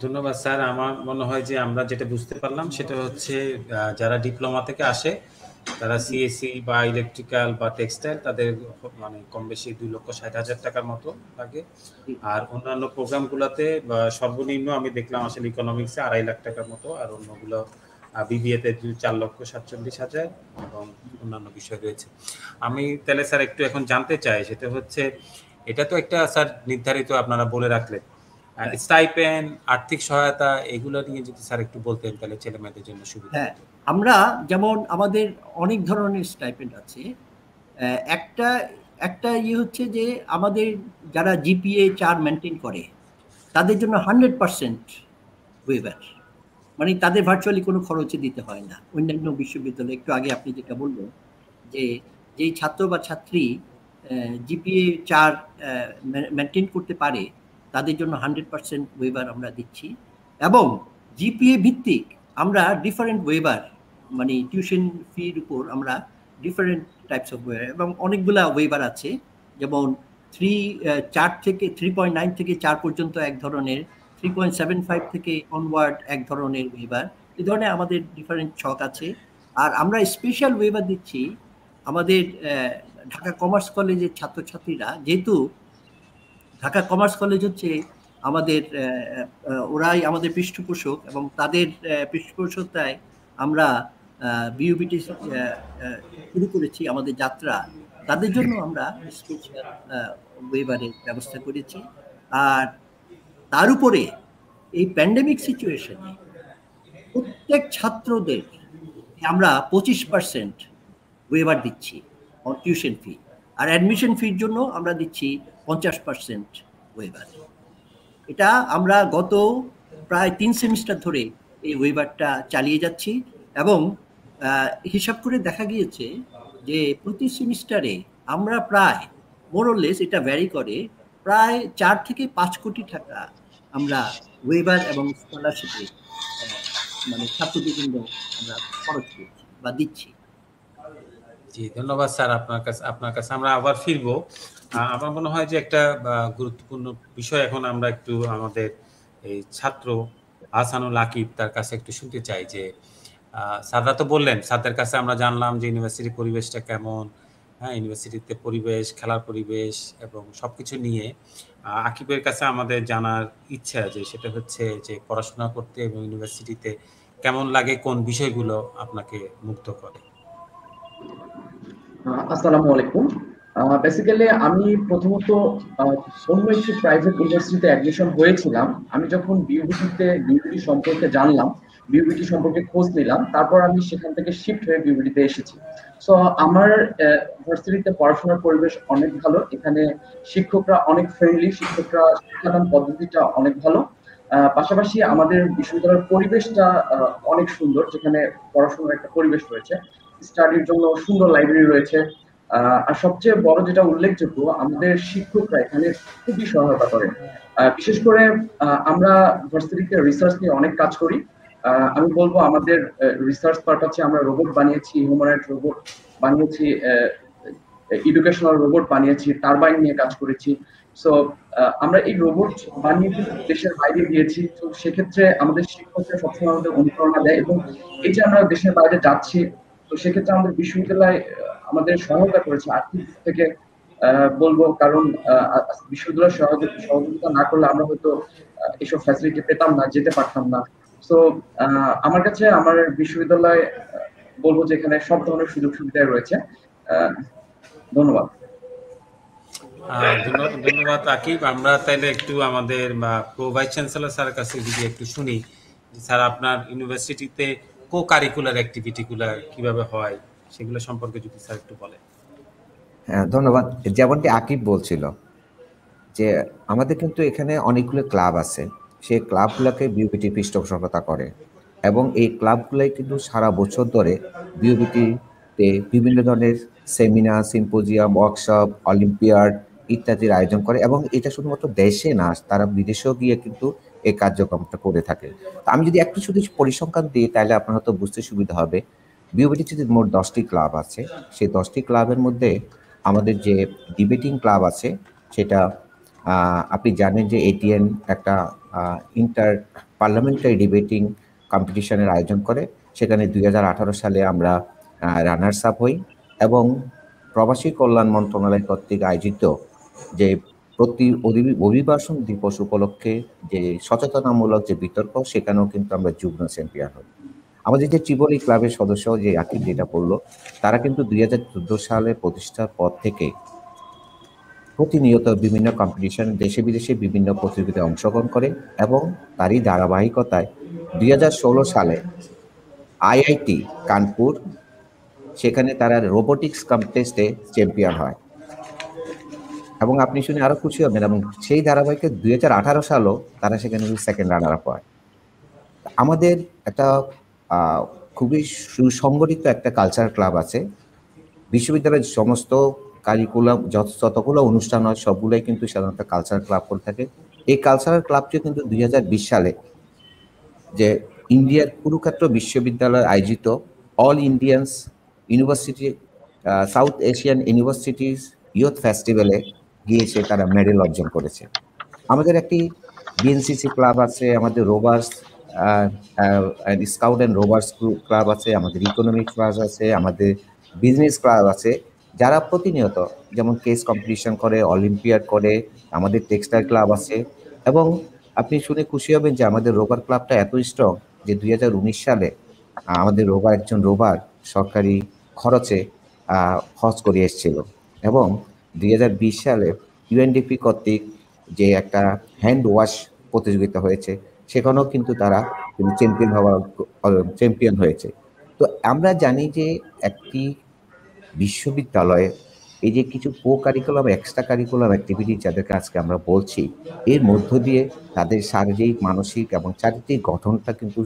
ধন্যবাদ স্যার। আমার মনে হয় যে আমরা যেটা বুঝতে পারলাম সেটা হচ্ছে যারা ডিপ্লোমা থেকে আসে তারা সিএসসি বা ইলেকট্রিক্যাল বা টেক্সটাইল তাদের মানে কম বেশি 2,60,000 টাকার মতো লাগে। আর অন্যান্য প্রোগ্রামগুলোতে সর্বনিম্ন আমি দেখলাম আসলে ইকোনমিক্সে 2.5 লাখ টাকার মতো, আর অন্যগুলো বিবিএতে 4,47,000 এবং অন্যান্য বিষয় রয়েছে। আমি তাহলে স্যার একটু এখন জানতে চাই, সেটা হচ্ছে এটা তো একটা স্যার নির্ধারিত আপনারা বলে রাখলেন, স্টাইপেন্ড, আর্থিক সহায়তা, এগুলো নিয়ে যদি স্যার একটু বলতেন তাহলে ছেলে মেয়েদের জন্য সুবিধা। হ্যাঁ, আমরা যেমন আমাদের অনেক ধরনের স্টাইপেন্ড আছে। একটা হচ্ছে যে আমাদের যারা জিপিএ 4 মেনটেন করে তাদের জন্য 100% ওয়েভার, মানে তাদের ভার্চুয়ালি কোনো খরচে দিতে হয় না। অন্যান্য বিশ্ববিদ্যালয় একটু আগে আপনি যেটা বললেন যে যেই ছাত্র বা ছাত্রী জিপিএ 4 মেনটেন করতে পারে তাদের জন্য 100% ওয়েভার আমরা দিচ্ছি। এবং জিপিএ ভিত্তিক আমরা ডিফারেন্ট ওয়েভার, মানে টিউশন ফির উপর আমরা ডিফারেন্ট টাইপস অফ ওয়েভার, এবং অনেকগুলা ওয়েভার আছে, যেমন 3.9 থেকে 4 পর্যন্ত এক ধরনের, 3.75 থেকে অনওয়ার্ড এক ধরনের ওয়েভার। এই ধরনের আমাদের ডিফারেন্ট ছক আছে। আর আমরা স্পেশাল ওয়েভার দিচ্ছি আমাদের ঢাকা কমার্স কলেজের ছাত্রছাত্রীরা, যেহেতু ঢাকা কমার্স কলেজ হচ্ছে আমাদের ওরাই আমাদের পৃষ্ঠপোষক, এবং তাদের পৃষ্ঠপোষকতায় আমরা বিইউবিটি শুরু করেছি আমাদের যাত্রা। তাদের জন্য আমরা স্পেশাল ওয়েভারের ব্যবস্থা করেছি। আর তার উপরে এই প্যান্ডেমিক সিচুয়েশনে প্রত্যেক ছাত্রদের আমরা 25% ওয়েভার দিচ্ছি টিউশন ফি, আর অ্যাডমিশন ফির জন্য আমরা দিচ্ছি 50% ওয়েভার। এটা আমরা গত প্রায় 3 সেমিস্টার ধরে এই ওয়েভারটা চালিয়ে যাচ্ছি, এবং হিসাব করে দেখা গিয়েছে যে প্রতি সেমিস্টারে আমরা প্রায় মোরলেস, এটা ভ্যারি করে, প্রায় 4 থেকে 5 কোটি টাকা আমরা ওয়েভার এবং স্কলারশিপে মানে ছাত্রদের জন্য আমরা খরচ করছি বা দিচ্ছি। জি, ধন্যবাদ স্যার। আপনার কাছে আমরা আবার ফিরবো। আমার মনে হয় যে একটা গুরুত্বপূর্ণ বিষয় এখন আমরা একটু আমাদের এই ছাত্র আহসানুল আকিব তার কাছে একটু শুনতে চাই যে স্যাররা তো বললেন, স্যারদের কাছে আমরা জানলাম যে ইউনিভার্সিটির পরিবেশটা কেমন, হ্যাঁ, ইউনিভার্সিটিতে পরিবেশ, খেলার পরিবেশ এবং সবকিছু নিয়ে আকিবের কাছে আমাদের জানার ইচ্ছা যে সেটা হচ্ছে যে পড়াশোনা করতে এবং ইউনিভার্সিটিতে কেমন লাগে, কোন বিষয়গুলো আপনাকে মুগ্ধ করে। আসসালামু আলাইকুম। বেসিক্যালি আমি প্রথমত অন্য একটি প্রাইভেট ইউনিভার্সিটিতে অ্যাডমিশন হয়েছিলাম। আমি যখন বিইউবিটি সম্পর্কে জানলাম, বিইউবিটি সম্পর্কে খোঁজ নিলাম, তারপর আমি সেখান থেকে শিফট হয়ে বিইউবিটিতে এসেছি। সো আমার ইউনিভার্সিটিতে পড়াশোনার পরিবেশ অনেক ভালো। এখানে শিক্ষকরা অনেক ফ্রেন্ডলি, শিক্ষকরা শিক্ষাদান পদ্ধতিটা অনেক ভালো। পাশাপাশি আমাদের বিশ্ববিদ্যালয়ের পরিবেশটা অনেক সুন্দর, যেখানে পড়াশোনার একটা পরিবেশ রয়েছে, স্টাডির জন্য সুন্দর লাইব্রেরি রয়েছে। আর সবচেয়ে বড় যেটা উল্লেখযোগ্য, আমাদের শিক্ষকরা এখানে খুবই সহায়তা করেন। বিশেষ করে আমরা ভার্সিটিতে রিসার্চ নিয়ে অনেক কাজ করি। আমি বলবো আমাদের রিসার্চ পারপাসে আমরা রোবট বানিয়েছি, হিউম্যানয়েড রোবট বানিয়েছি, এডুকেশনাল রোবট বানিয়েছি, টারবাইন নিয়ে কাজ করেছি। সো আমরা এই রোবট বানিয়ে দেশের বাইরে গিয়েছি। তো সেক্ষেত্রে আমাদের শিক্ষকরা সবসময় আমাদের অনুপ্রেরণা দেয়, এবং এই যে আমরা দেশের বাইরে যাচ্ছি, তো সেক্ষেত্রে আমাদের বিশ্ববিদ্যালয় আমাদের সহায়তা করেছে আর্থিক দিক থেকে বলবো, কারণ বিশ্ববিদ্যালয় সহযোগিতা না করলে আমরা হয়তো এসব ফ্যাসিলিটি পেতাম না, যেতে পারতাম না। তো আমার কাছে আমার বিশ্ববিদ্যালয় বলবো যে এখানে সব ধরনের সুযোগ সুবিধা রয়েছে। ধন্যবাদ। ধন্যবাদ আকিব। আমরা তাইলে একটু আমাদের প্রো ভাইস চ্যান্সেলর স্যারের কাছে যদি একটু শুনি, স্যার আপনার ইউনিভার্সিটিতে কো কারিকুলার অ্যাক্টিভিটিগুলো কিভাবে হয় সেগুলো সম্পর্কে যদি স্যার একটু বলেন। হ্যাঁ, ধন্যবাদ। যেমনটি আকিব বলছিল যে আমাদের কিন্তু এখানে অনেকগুলো ক্লাব আছে, সেই ক্লাবগুলোকে বিউবিটি পৃষ্ঠপোষকতা করে এবং এই ক্লাবগুলোই কিন্তু সারা বছর ধরে বিউবিটিতে বিভিন্ন ধরনের সেমিনার, সিম্পোজিয়াম, ওয়ার্কশপ, অলিম্পিয়াড ইত্যাদির আয়োজন করে এবং এটা শুধুমাত্র দেশে না, তারা বিদেশেও গিয়ে কিন্তু এই কার্যক্রমটা করে থাকে। তো আমি যদি একটু শুধু পরিসংখ্যান দিই তাহলে আপনার হয়তো বুঝতে সুবিধা হবে। বিউবিটিতে মোট 10টি ক্লাব আছে, সেই 10টি ক্লাবের মধ্যে আমাদের যে ডিবেটিং ক্লাব আছে সেটা আপনি জানেন যে এটিএন একটা ইন্টার পার্লামেন্টারি ডিবেটিং কম্পিটিশনের আয়োজন করে, সেখানে 2018 সালে আমরা রানার্স আপ হই এবং প্রবাসী কল্যাণ মন্ত্রণালয় কর্তৃক আয়োজিত যে প্রতি অভিবাসন দিবস উপলক্ষে যে সচেতনামূলক যে বিতর্ক, সেখানেও কিন্তু আমরা যুগ্ম চ্যাম্পিয়ন হই। আমাদের যে ত্রিপলি ক্লাবের সদস্য যে আকিব যেটা বললো, তারা কিন্তু 2014 সালে প্রতিষ্ঠার পর থেকে প্রতিনিয়ত বিভিন্ন কম্পিটিশন দেশে বিদেশে বিভিন্ন প্রতিযোগিতায় অংশগ্রহণ করে এবং তারই ধারাবাহিকতায় 2016 সালে আইআইটি কানপুর, সেখানে তারা রোবোটিক্স কন্টেস্টে চ্যাম্পিয়ন হয় এবং আপনি শুনে আরো খুশি হবেন এবং সেই ধারাবাহিকে 2018 সালেও তারা সেখানে সেকেন্ড রানার আপ হয়। আমাদের একটা খুবই সুসংগঠিত একটা কালচার ক্লাব আছে। বিশ্ববিদ্যালয়ের সমস্ত কারিকুলাম যতগুলো অনুষ্ঠান হয় সবগুলোই কিন্তু সাধারণত কালচারাল ক্লাব করে থাকে। এই কালচারাল ক্লাবটি কিন্তু 2020 সালে যে ইন্ডিয়ার কুরুক্ষেত্র বিশ্ববিদ্যালয় আয়োজিত all Indians university south Asian universities youth ফেস্টিভ্যালে গিয়েছে, তারা মেডেল অর্জন করেছে। আমাদের একটি বিএনসিসি ক্লাব আছে, আমাদের rovers scout and rovers club আছে, আমাদের ইকোনমিক ক্লাব আছে, আমাদের বিজনেস ক্লাব আছে, যারা প্রতিনিয়ত যেমন কেস কম্পিটিশন করে, অলিম্পিয়াড করে। আমাদের টেক্সটাইল ক্লাব আছে এবং আপনি শুনে খুশি হবেন যে আমাদের রোভার ক্লাবটা এত স্ট্রং যে 2019 সালে আমাদের একজন রোভার সরকারি খরচে হজ করে এসেছিল এবং 2020 সালে ইউএনডিপি কর্তৃক যে একটা হ্যান্ড ওয়াশ প্রতিযোগিতা হয়েছে সেখানেও কিন্তু তারা চ্যাম্পিয়ন হয়েছে। তো আমরা জানি যে একটি বিশ্ববিদ্যালয়ে এই যে কিছু co curriculum, extra curriculum activity যাদেরকে আজকে আমরা বলছি, এর মধ্য দিয়ে তাদের শারীরিক, মানসিক এবং চারিত্রিক গঠনটা কিন্তু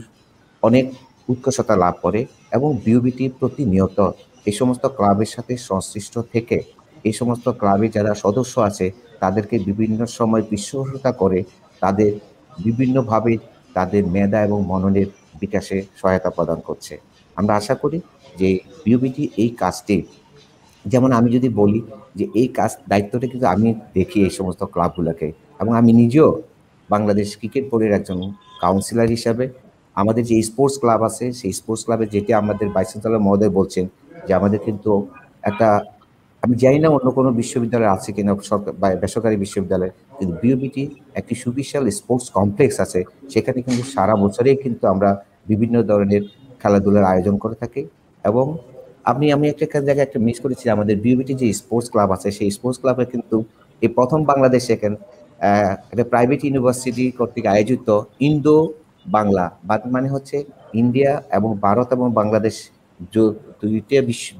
অনেক উৎকর্ষতা লাভ করে এবং বিউবিটি প্রতিনিয়ত এই সমস্ত ক্লাবের সাথে সংশ্লিষ্ট থেকে এই সমস্ত ক্লাবে যারা সদস্য আছে তাদেরকে বিভিন্ন সময় বিশ্বসতা করে তাদের বিভিন্নভাবে তাদের মেধা এবং মননের বিকাশে সহায়তা প্রদান করছে। আমরা আশা করি যে বিউবিটি এই কাজটি, যেমন আমি যদি বলি যে এই কাজ দায়িত্বটা কিন্তু আমি দেখি এই সমস্ত ক্লাবগুলোকে এবং আমি নিজেও বাংলাদেশ ক্রিকেট বোর্ডের একজন কাউন্সিলর হিসাবে আমাদের যে স্পোর্টস ক্লাব আছে সেই স্পোর্টস ক্লাবে যেটি আমাদের বাইসেন্টাল মহোদয় বলছেন যে আমাদের কিন্তু একটা, আমি জানি না অন্য কোনো বিশ্ববিদ্যালয় আছে কিনা বেসরকারি বিশ্ববিদ্যালয়, কিন্তু বিউবিটি একটি সুবিশাল স্পোর্টস কমপ্লেক্স আছে, সেখানে কিন্তু সারা বছরেই কিন্তু আমরা বিভিন্ন ধরনের খেলাধুলার আয়োজন করে থাকি এবং আমি একটা জায়গায় একটা মিস করেছি, আমাদের বিউবিটি যে স্পোর্টস ক্লাব আছে সেই স্পোর্টস ক্লাবে কিন্তু এই প্রথম বাংলাদেশে একটা প্রাইভেট ইউনিভার্সিটি কর্তৃক আয়োজিত ইন্দো বাংলা মানে হচ্ছে ইন্ডিয়া এবং ভারত এবং বাংলাদেশ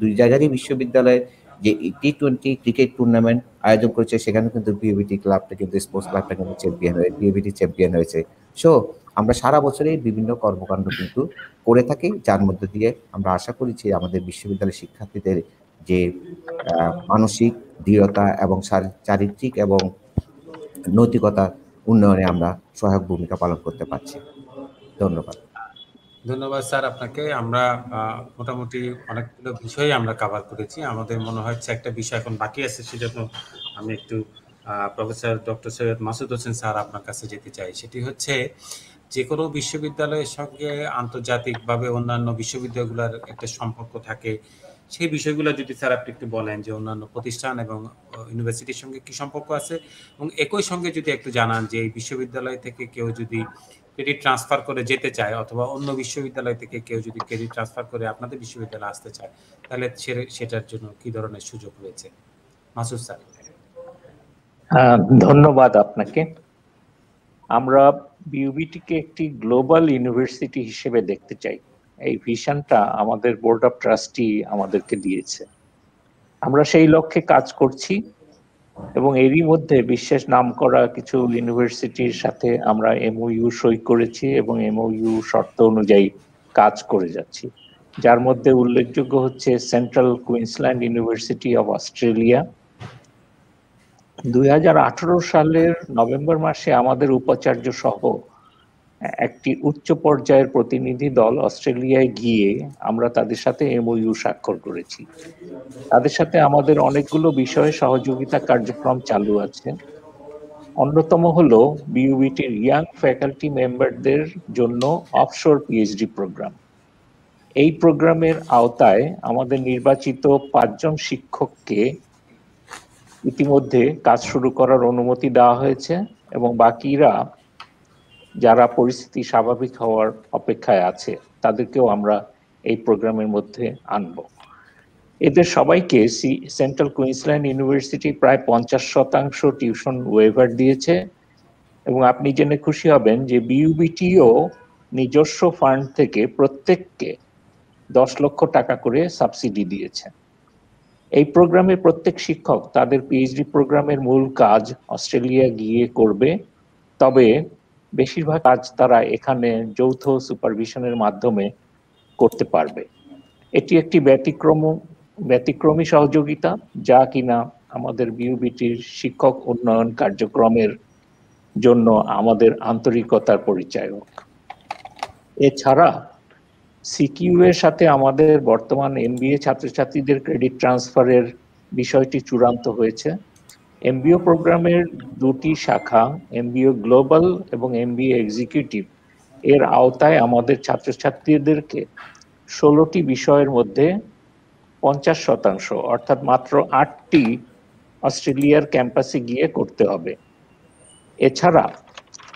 দুই জায়গারই বিশ্ববিদ্যালয়ে যে T20 ক্রিকেট টুর্নামেন্ট আয়োজন করেছে, সেখানে কিন্তু বিউবিটি ক্লাবটা কিন্তু স্পোর্টস ক্লাবটা কিন্তু বিউবিটি চ্যাম্পিয়ন হয়েছে। সো আমরা সারা বছরেই বিভিন্ন কর্মকাণ্ড কিন্তু করে থাকি, যার মধ্যে দিয়ে আমরা আশা করি যে আমাদের বিশ্ববিদ্যালয়ের শিক্ষার্থীদের যে মানসিক দৃঢ়তা এবং চারিত্রিক এবং নৈতিকতা উন্নয়নে আমরা সহায়ক ভূমিকা পালন করতে পারছি। ধন্যবাদ। ধন্যবাদ স্যার আপনাকে। আমরা মোটামুটি অনেকগুলো বিষয় আমরা কভার করেছি। আমাদের মনে হচ্ছে একটা বিষয় এখন বাকি আছে, সেজন্য আমি একটু professor doctor Syed Masud Hossain sir আপনার কাছে যেতে চাই। সেটি হচ্ছে যে কোনো বিশ্ববিদ্যালয়ের সঙ্গে আন্তর্জাতিকভাবে অন্যান্য বিশ্ববিদ্যালয়গুলোর একটা সম্পর্ক থাকে, সেই বিষয়গুলো যদি স্যার আপনি একটু বলেন যে অন্যান্য প্রতিষ্ঠান এবং ইউনিভার্সিটির সঙ্গে কি সম্পর্ক আছে, এবং একই সঙ্গে যদি একটু জানান যে এই বিশ্ববিদ্যালয় থেকে কেউ যদি ক্রেডিট ট্রান্সফার করে যেতে চায় অথবা অন্য বিশ্ববিদ্যালয় থেকে কেউ যদি ক্রেডিট ট্রান্সফার করে আপনাদের বিশ্ববিদ্যালয়ে আসতে চায়, তাহলে সেটার জন্য কি ধরনের সুযোগ রয়েছে? মাসুদ স্যার। ধন্যবাদ আপনাকে। আমরা বিউবিটিকে একটি গ্লোবাল ইউনিভার্সিটি হিসেবে দেখতে চাই। এই ভিশনটা আমাদের বোর্ড অফ ট্রাস্টি আমাদেরকে দিয়েছে। আমরা সেই লক্ষ্যে কাজ করছি এবং এরই মধ্যে বিশ্বের নামকরা কিছু ইউনিভার্সিটির সাথে আমরা এমওইউ সই করেছি এবং এমওইউ শর্ত অনুযায়ী কাজ করে যাচ্ছি, যার মধ্যে উল্লেখযোগ্য হচ্ছে central Queensland university of Australia. 2018 সালের নভেম্বর মাসে আমাদের উপাচার্য সহ একটি উচ্চ পর্যায়ের প্রতিনিধি দল অস্ট্রেলিয়ায় গিয়ে আমরা তাদের সাথে এমওইউ স্বাক্ষর করেছি। তাদের সাথে আমাদের অনেকগুলো বিষয়ে সহযোগিতা কার্যক্রম চালু আছে। অন্যতম হলো বিইউবিটির ইয়াং ফ্যাকাল্টি মেম্বারদের জন্য অফশোর পিএইচডি প্রোগ্রাম। এই প্রোগ্রামের আওতায় আমাদের নির্বাচিত 5 জন শিক্ষককে ইতিমধ্যে কাজ শুরু করার অনুমতি দেওয়া হয়েছে এবং বাকিরা যারা পরিস্থিতি স্বাভাবিক হওয়ার অপেক্ষায় আছে তাদেরকেও আমরা এই প্রোগ্রামের মধ্যে আনব। এদের সবাইকে সেন্ট্রাল কুইন্সল্যান্ড ইউনিভার্সিটি প্রায় 50% টিউশন ওয়েভার দিয়েছে এবং আপনি জেনে খুশি হবেন যে বিইউবিটিও নিজস্ব ফান্ড থেকে প্রত্যেককে 10 লক্ষ টাকা করে সাবসিডি দিয়েছে। এই প্রোগ্রামে প্রত্যেক শিক্ষক তাদের পিএইচডি প্রোগ্রামের মূল কাজ অস্ট্রেলিয়া গিয়ে করবে, তবে বেশিরভাগ কাজ তারা এখানে যৌথ সুপারভিশনের মাধ্যমে করতে পারবে। এটি একটি ব্যতিক্রমী সহযোগিতা যা কিনা আমাদের বিইউবিটির শিক্ষক উন্নয়ন কার্যক্রমের জন্য আমাদের আন্তরিকতার পরিচায়ক। এছাড়া সিকিউ এর সাথে আমাদের বর্তমান এমবিএ ছাত্রছাত্রীদের ক্রেডিট ট্রান্সফারের বিষয়টি চূড়ান্ত হয়েছে। এমবিএ প্রোগ্রামের 2টি শাখা, এমবিএ গ্লোবাল এবং এমবিএ এক্সিকিউটিভ এর আওতায় আমাদের ছাত্রছাত্রীদেরকে 16টি বিষয়ের মধ্যে 50% অর্থাৎ মাত্র 8টি অস্ট্রেলিয়ার ক্যাম্পাসে গিয়ে করতে হবে। এছাড়া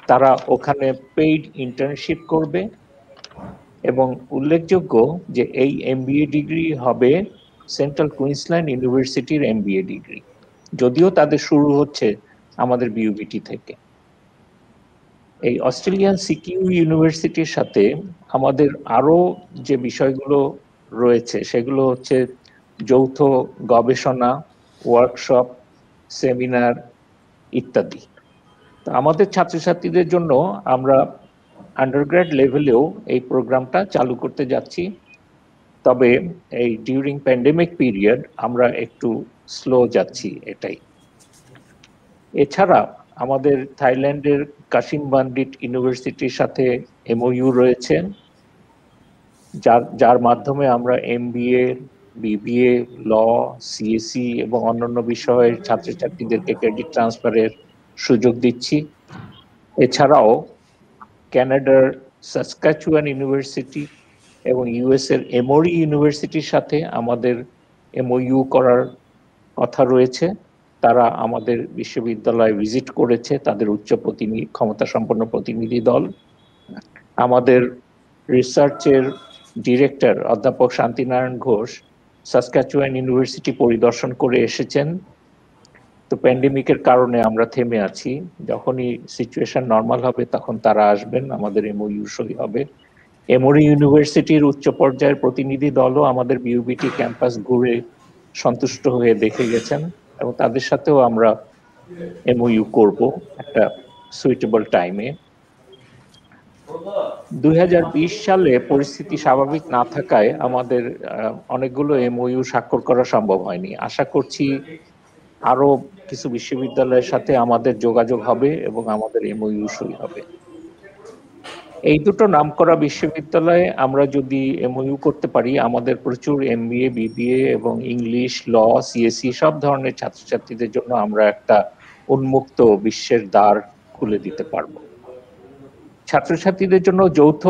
তারা ওখানে পেইড ইন্টার্নশিপ করবে এবং উল্লেখযোগ্য যে এই এমবিএ ডিগ্রি হবে সেন্ট্রাল কুইন্সল্যান্ড ইউনিভার্সিটির এমবিএ ডিগ্রি, যদিও তাদের শুরু হচ্ছে আমাদের বিইউবিটি থেকে। এই অস্ট্রেলিয়ান সিকিউ ইউনিভার্সিটির সাথে আমাদের আরো যে বিষয়গুলো রয়েছে সেগুলো হচ্ছে যৌথ গবেষণা, ওয়ার্কশপ, সেমিনার ইত্যাদি। তো আমাদের ছাত্রছাত্রীদের জন্য আমরা আন্ডারগ্রেড লেভেলেও এই প্রোগ্রামটা চালু করতে যাচ্ছি, তবে এই ডিউরিং প্যান্ডেমিক পিরিয়ড আমরা একটু স্লো যাচ্ছি এটাই। এছাড়া আমাদের থাইল্যান্ডের কাশিম বান্ডিট ইউনিভার্সিটির সাথে এমওইউ রয়েছে, যার মাধ্যমে আমরা এমবিএ, বিবিএ, ল, সিএসি এবং অন্যান্য বিষয়ের ছাত্রছাত্রীদেরকে ক্রেডিট ট্রান্সফারের সুযোগ দিচ্ছি। এছাড়াও কানাডার সাসকাচুয়ান ইউনিভার্সিটি এবং ইউএস এর এমোরি ইউনিভার্সিটির সাথে আমাদের এমওইউ করার কথা রয়েছে। তারা আমাদের বিশ্ববিদ্যালয় ভিজিট করেছে, তাদের উচ্চ ক্ষমতা সম্পন্ন প্রতিনিধি দল। আমাদের রিসার্চের ডিরেক্টর অধ্যাপক শান্তিনারায়ণ ঘোষ সাসকাচুয়ান ইউনিভার্সিটি পরিদর্শন করে এসেছেন। তো প্যান্ডেমিকের কারণে আমরা থেমে আছি, যখনই সিচুয়েশন নর্মাল হবে তখন তারা আসবেন, আমাদের এমওইউ সই হবে। এমোরি ইউনিভার্সিটির উচ্চ পর্যায়ের প্রতিনিধি দলও আমাদের বিইউবিটি ক্যাম্পাস ঘুরে সন্তুষ্ট হয়ে দেখে গেছেন এবং তাদের সাথেও আমরা এমওইউ করব একটা সুইটেবল টাইমে। 2020 সালে পরিস্থিতি স্বাভাবিক না থাকায় আমাদের অনেকগুলো এমওইউ স্বাক্ষর করা সম্ভব হয়নি। আশা করছি আরো কিছু বিশ্ববিদ্যালয়ের সাথে আমাদের যোগাযোগ হবে এবং আমাদের এমওইউ সই হবে। এই দুটো নামকরা বিশ্ববিদ্যালয়ে আমরা যদি এমওইউ করতে পারি, আমাদের প্রচুর এমবিএ, বিবিএ এবং ইংলিশ, ল, সিএসি সব ধরনের ছাত্রছাত্রীদের জন্য আমরা একটা উন্মুক্ত বিশ্বের দ্বার খুলে দিতে পারবো। ছাত্রছাত্রীদের জন্য যৌথ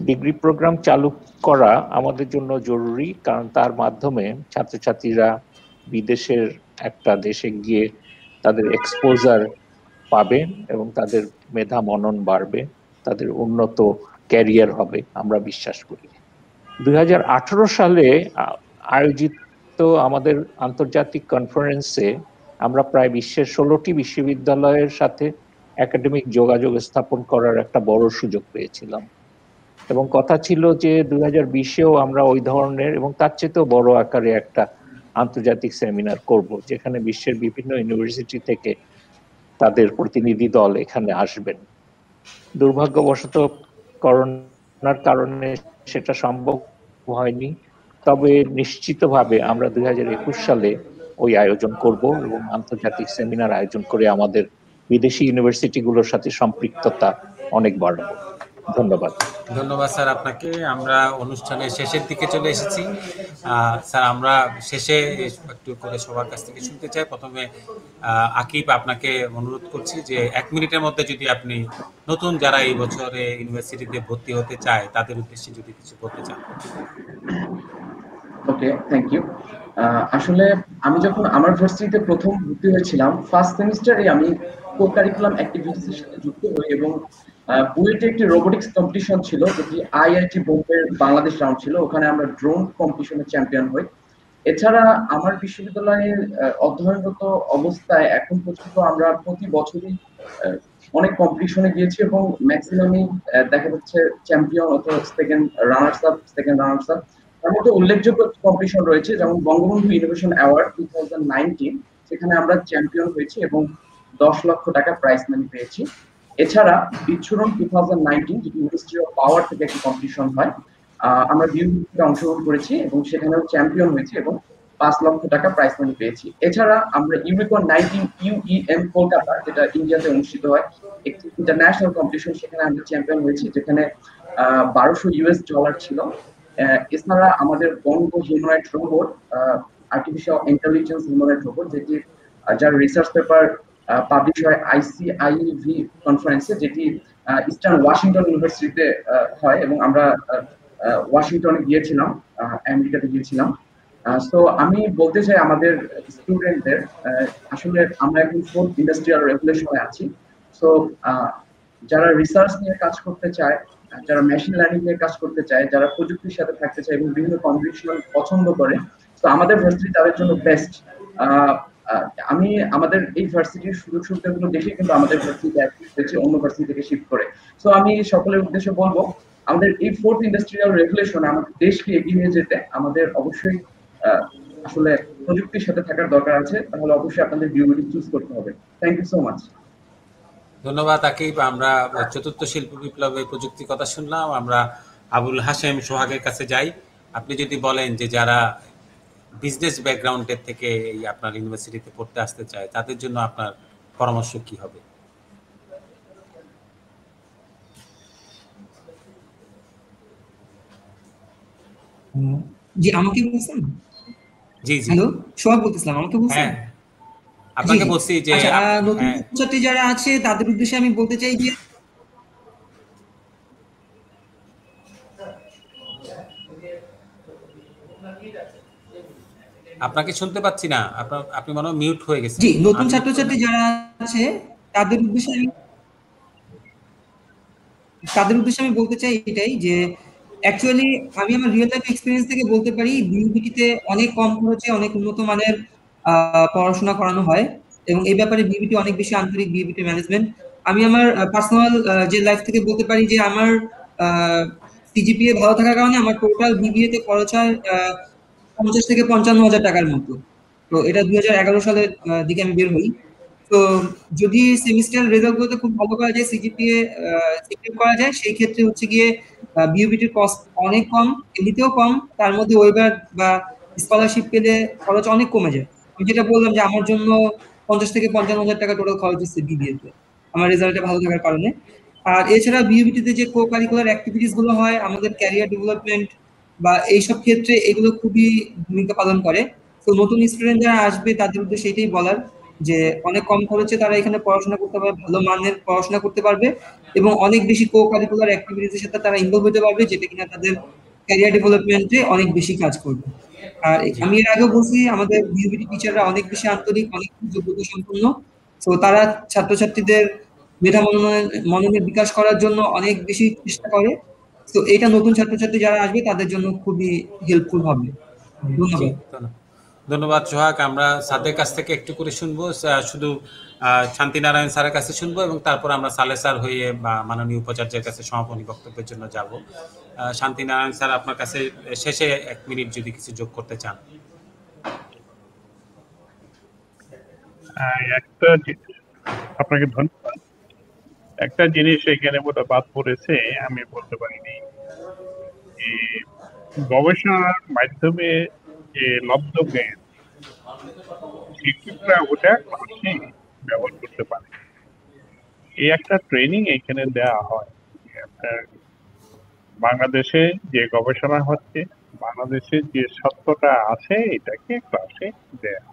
ডিগ্রি প্রোগ্রাম চালু করা আমাদের জন্য জরুরি, কারণ তার মাধ্যমে ছাত্রছাত্রীরা বিদেশের একটা দেশে গিয়ে তাদের এক্সপোজার পাবে এবং তাদের মেধা মনন বাড়বে, তাদের উন্নত ক্যারিয়ার হবে আমরা বিশ্বাস করি। 2018 সালে আয়োজিত আমাদের আন্তর্জাতিক কনফারেন্সে আমরা প্রায় বিশ্বের 16টি বিশ্ববিদ্যালয়ের সাথে একাডেমিক যোগাযোগ স্থাপন করার একটা বড় সুযোগ পেয়েছিলাম এবং কথা ছিল যে 2020-এও আমরা ওই ধরনের এবং তার চেয়েতেও বড় আকারে একটা আন্তর্জাতিক সেমিনার করব, যেখানে বিশ্বের বিভিন্ন ইউনিভার্সিটি থেকে তাদের প্রতিনিধি দল এখানে আসবেন। দুর্ভাগ্যবশত করোনার কারণে সেটা সম্ভব হয়নি, তবে নিশ্চিতভাবে আমরা 2021 সালে ওই আয়োজন করব এবং আন্তর্জাতিক সেমিনার আয়োজন করে আমাদের বিদেশি ইউনিভার্সিটিগুলোর সাথে সম্পৃক্ততা অনেক বাড়াবো। ধন্যবাদ। ধন্যবাদ স্যার আপনাকে। আমরা অনুষ্ঠানের শেষের দিকে চলে এসেছি। স্যার আমরা শেষে একটু করে সবার কাছ থেকে শুনতে চাই। প্রথমে আকিব, আপনাকে অনুরোধ করছি যে 1 মিনিটের মধ্যে যদি আপনি নতুন যারা এই বছরে ইউনিভার্সিটিতে ভর্তি হতে চায় তাদের উদ্দেশ্যে যদি কিছু বলতে চান। ওকে, থ্যাংক ইউ। আসলে আমি যখন আমার ভার্সিটিতে প্রথম ভর্তি হয়েছিলাম, ফার্স্ট সেমিস্টারে আমি কো কারিকুলাম অ্যাক্টিভিটিসের সাথে যুক্ত হই এবং বুয়েটে একটি রোবোটিক্স কম্পিটিশন ছিল, যেটি আইআইটি বোম্বের বাংলাদেশ রাউন্ড ছিল। ওখানে আমরা ড্রোন কম্পিটিশনে চ্যাম্পিয়ন হই। এছাড়া আমার বিশ্ববিদ্যালয়ের অধ্যয়নরত অবস্থায় এখন পর্যন্ত আমরা প্রতি বছরই অনেক কম্পিটিশনে গিয়েছি এবং ম্যাক্সিমামই দেখা যাচ্ছে চ্যাম্পিয়ন অথবা সেকেন্ড রানার্স আপ। তার মধ্যে উল্লেখযোগ্য কম্পিটিশন রয়েছে, যেমন বঙ্গবন্ধু ইনোভেশন অ্যাওয়ার্ড 2019, সেখানে আমরা চ্যাম্পিয়ন হয়েছি এবং 10 লক্ষ টাকা প্রাইজ মানি পেয়েছি। এছাড়া বিচ্ছুরণ 2019, যেটি মিনিস্ট্রি অফ পাওয়ার থেকে একটি কম্পিটিশন হয়, আমরা বিউবিটিতে অংশগ্রহণ করেছি এবং সেখানেও চ্যাম্পিয়ন হয়েছি এবং 5 লক্ষ টাকা প্রাইজ মানি পেয়েছি। এছাড়া আমরা ইউনিকর্ন 19 UEM কলকাতা, যেটা ইন্ডিয়াতে অনুষ্ঠিত হয়, একটি ইন্টারন্যাশনাল কম্পিটিশন, সেখানে আমরা চ্যাম্পিয়ন হয়েছি, যেখানে $1200 ছিল। এছাড়া আমাদের Banga humanoid robot, artificial intelligence humanoid robot, যেটি যার রিসার্চ পেপার পাবলিশ হয় ICIEV কনফারেন্সে, যেটি ইস্টার্ন ওয়াশিংটন ইউনিভার্সিটিতে হয়, এবং আমরা ওয়াশিংটনে গিয়েছিলাম, আমেরিকাতে গিয়েছিলাম। সো আমি বলতে চাই আমাদের স্টুডেন্টদের, আসলে আমরা এখন 4th ইন্ডাস্ট্রিয়াল রেভলিউশনে আছি। সো যারা রিসার্চ নিয়ে কাজ করতে চায়, যারা মেশিন লার্নিং নিয়ে কাজ করতে চায়, যারা প্রযুক্তির সাথে থাকতে চায় এবং বিভিন্ন কম্পিটিশন পছন্দ করে, তো আমাদের ভার্সিটি তাদের জন্য বেস্ট। আমি আমাদের এই ভার্সিটির সুযোগ সুবিধাগুলো দেখে কিন্তু আমাদের ভার্সিটি হয়েছে অন্য ভার্সিটি থেকে শিফট করে। সো আমি সকলের উদ্দেশ্যে বলবো, আমাদের এই 4th ইন্ডাস্ট্রিয়াল রেভলিউশন আমাদের দেশকে এগিয়ে নিয়ে যেতে আমাদের অবশ্যই আসলে প্রযুক্তির সাথে থাকার দরকার আছে, তাহলে অবশ্যই আপনাদের বিউবিটি চুজ করতে হবে। Thank you so much. ধন্যবাদ আকিব। আমরা 4th শিল্প বিপ্লবের প্রযুক্তির কথা শুনলাম। আমরা আবুল হাশেম সোহাগের কাছে যাই। আপনি যদি বলেন যে যারা বিজনেস ব্যাকগ্রাউন্ডের থেকে এই আপনার ইউনিভার্সিটিতে পড়তে আসতে চায় তাদের জন্য আপনার পরামর্শ কি হবে? জি, আমাকে বলছেন? জি জি, হ্যালো, সোহাগ বলতেছিলাম, আমাকে বলছেন? হ্যাঁ আপনাকে বলছি যে নতুন ছাত্রী যারা আছে তাদের উদ্দেশ্যে আমি বলতে চাই যে আপনাকে শুনতে পাচ্ছি না, আপনি মনে হয় মিউট হয়ে গেছেন। জি, নতুন ছাত্রছাত্রী যারা আছে তাদের উদ্দেশ্যে আমি বলতে চাই এটাই যে অ্যাকচুয়ালি আমি আমার রিয়েল লাইফ এক্সপেরিয়েন্স থেকে বলতে পারি, বিউবিটিতে অনেক কম খরচে অনেক উন্নত মানের পড়াশোনা করানো হয় এবং এই ব্যাপারে বিউবিটি অনেক বেশি আন্তরিক, বিউবিটি ম্যানেজমেন্ট। আমি আমার পার্সোনাল যে লাইফ থেকে বলতে পারি যে আমার সিজিপিএ ভালো থাকার কারণে আমার টোটাল বিবিএ তে খরচ হয় 50 থেকে 55 হাজার টাকার মতো। তো এটা 2011 সালের দিকে আমি বের হই। তো যদি সেমিস্টার রেজাল্ট গুলোতে খুব ভালো করা যায়, সিজিপিএ সিকিউর করা যায়, সেই ক্ষেত্রে হচ্ছে গিয়ে বিউবিটির কস্ট অনেক কম, এমনিতেও কম, তার মধ্যে ওয়েবার বা স্কলারশিপ পেলে খরচ অনেক কমে যায়। আমি যেটা বললাম যে আমার জন্য 50 থেকে 55 হাজার টাকা টোটাল খরচ হচ্ছে বিবিএতে, আমার রেজাল্টে ভালো থাকার কারণে। আর এছাড়া বিউবিটিতে যে কো কারিকুলার অ্যাক্টিভিটিস গুলো হয় আমাদের ক্যারিয়ার ডেভেলপমেন্ট বা এইসব ক্ষেত্রে, এগুলো খুবই ভূমিকা পালন করে। তো নতুন স্টুডেন্ট যারা আসবে তাদের উদ্দেশ্যে এটাই বলার যে অনেক কম খরচে তারা এখানে পড়াশোনা করতে পারবে, ভালো মানের পড়াশোনা করতে পারবে এবং অনেক বেশি কো কারিকুলার অ্যাক্টিভিটিসের সাথে তারা ইনভলভ হতে পারবে, যেটা কিনা তাদের ক্যারিয়ার ডেভেলপমেন্টে অনেক বেশি কাজ করবে। আর আমি এর আগেও বলছি, আমাদের বিউবিটি টিচাররা অনেক বেশি আন্তরিক, অনেক যোগ্যতা সম্পন্ন। তো তারা ছাত্রছাত্রীদের মেধা মননের বিকাশ করার জন্য অনেক বেশি চেষ্টা করে। তো এটা নতুন ছাত্রছাত্রী যারা আসবে তাদের জন্য খুবই হেল্পফুল হবে। ধন্যবাদ। ধন্যবাদ সোহাগ। আমরা স্যারদের কাছ থেকে একটু করে শুনবো, শুধু শান্তিনারায়ণ স্যারের কাছে শুনবো এবং তারপর আমরা সালে স্যার হয়ে বা মাননীয় উপাচার্যের কাছে সমাপনী বক্তব্যের জন্য যাব। শান্তিনারায়ণ স্যার, আপনার কাছে শেষে 1 মিনিট যদি কিছু যোগ করতে চান। একটা আপনাকে ধন্যবাদ। একটা জিনিস এখানে বোধ বাদ পড়েছে, আমি বলতে পারিনি। যে গবেষণার মাধ্যমে যে লব্ধ জ্ঞান শিক্ষকরা ওটা ক্লাসে ব্যবহার করতে পারে, এই একটা ট্রেনিং এখানে দেওয়া হয়। আপনার বাংলাদেশে যে গবেষণা হচ্ছে, বাংলাদেশে যে সত্যটা আছে, এটাকে ক্লাসে দেয়া।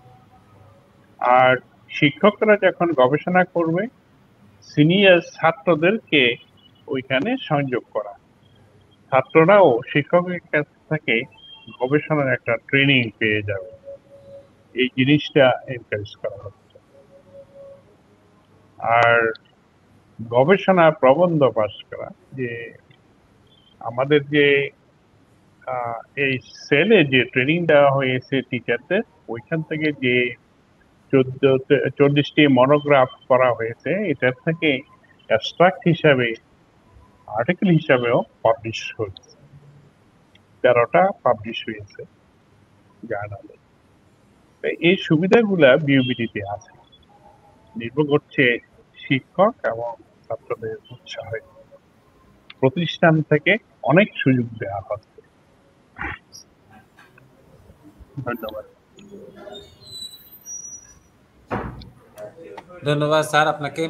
আর শিক্ষকরা যখন গবেষণা করবে, সিনিয়র ছাত্রদেরকে ওইখানে সংযোগ করা, ছাত্ররাও শিক্ষকের কাছ থেকে গবেষণার একটা ট্রেনিং পেয়ে যাবে, এই জিনিসটা এনকারেজ করা হচ্ছে। আর গবেষণা প্রবন্ধ পাশ করা, যে আমাদের যে এই সেলে যে ট্রেনিং দেওয়া হয়েছে টিচারদের, ওইখান থেকে যে 40টি মনোগ্রাফ করা হয়েছে, এটার থেকে অ্যাবস্ট্রাক্ট হিসাবে আর্টিকেল হিসাবেও পাবলিশ হয়েছে, 13টা পাবলিশ হয়েছে জার্নালে। এই সুবিধাগুলা বিউবিটিতে আছে, নির্ভর করছে শিক্ষক এবং ছাত্রদের উৎসাহে। প্রতিষ্ঠান থেকে অনেক সুযোগ দেওয়া হচ্ছে। ধন্যবাদ। ধন্যবাদ স্যার আপনাকে।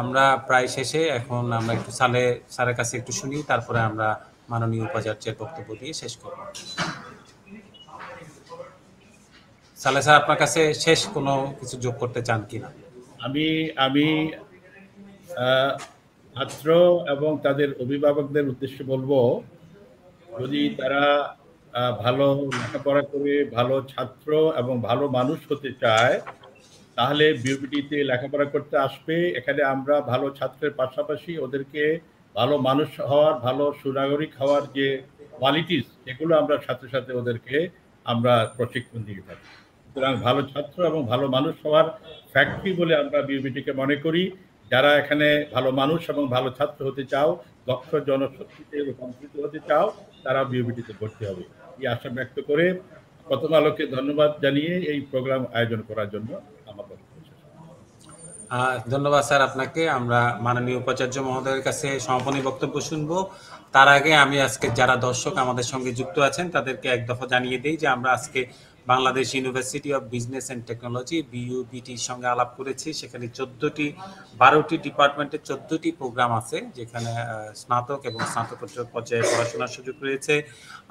আমরা প্রায় শেষে, এখন আমরা একটু স্যারের কাছে একটু শুনি, তারপরে আমরা মাননীয় উপাচার্যের বক্তব্য দিয়ে শেষ করব। স্যার, আপনার কাছে শেষ কোনো কিছু যোগ করতে চান কিনা? আমি ছাত্র এবং তাদের অভিভাবকদের উদ্দেশ্যে বলবো, যদি তারা ভালো লেখাপড়া করে ভালো ছাত্র এবং ভালো মানুষ হতে চায়, তাহলে বিউবিটিতে লেখাপড়া করতে আসবে। এখানে আমরা ভালো ছাত্রের পাশাপাশি ওদেরকে ভালো মানুষ হওয়ার, ভালো সুনাগরিক হওয়ার যে কোয়ালিটিস, এগুলো আমরা সাথে সাথে ওদেরকে আমরা প্রশিক্ষণ দিয়ে থাকি। সুতরাং ভালো ছাত্র এবং ভালো মানুষ হওয়ার ফ্যাক্টরি বলে আমরা বিউবিটিকে মনে করি। যারা এখানে ভালো মানুষ এবং ভালো ছাত্র হতে চাও, দক্ষ জনশক্তিতে রূপান্তরিত হতে চাও, তারা বিউবিটিতে ভর্তি হবে, এই আশা ব্যক্ত করে প্রথম আলোকে ধন্যবাদ জানিয়ে এই প্রোগ্রাম আয়োজন করার জন্য আমার ধন্যবাদ স্যার আপনাকে। আমরা মাননীয় উপাচার্য মহোদয়ের কাছে সমাপনী বক্তব্য শুনবো। তার আগে আমি আজকে যারা দর্শক আমাদের সঙ্গে যুক্ত আছেন তাদেরকে এক দফা জানিয়ে দিই যে আমরা আজকে Bangladesh University of Business and Technology বিইউবিটির সঙ্গে আলাপ করেছি। সেখানে 12টি ডিপার্টমেন্টের 14টি প্রোগ্রাম আছে, যেখানে স্নাতক এবং স্নাতকোত্তর পর্যায়ে পড়াশোনার সুযোগ রয়েছে।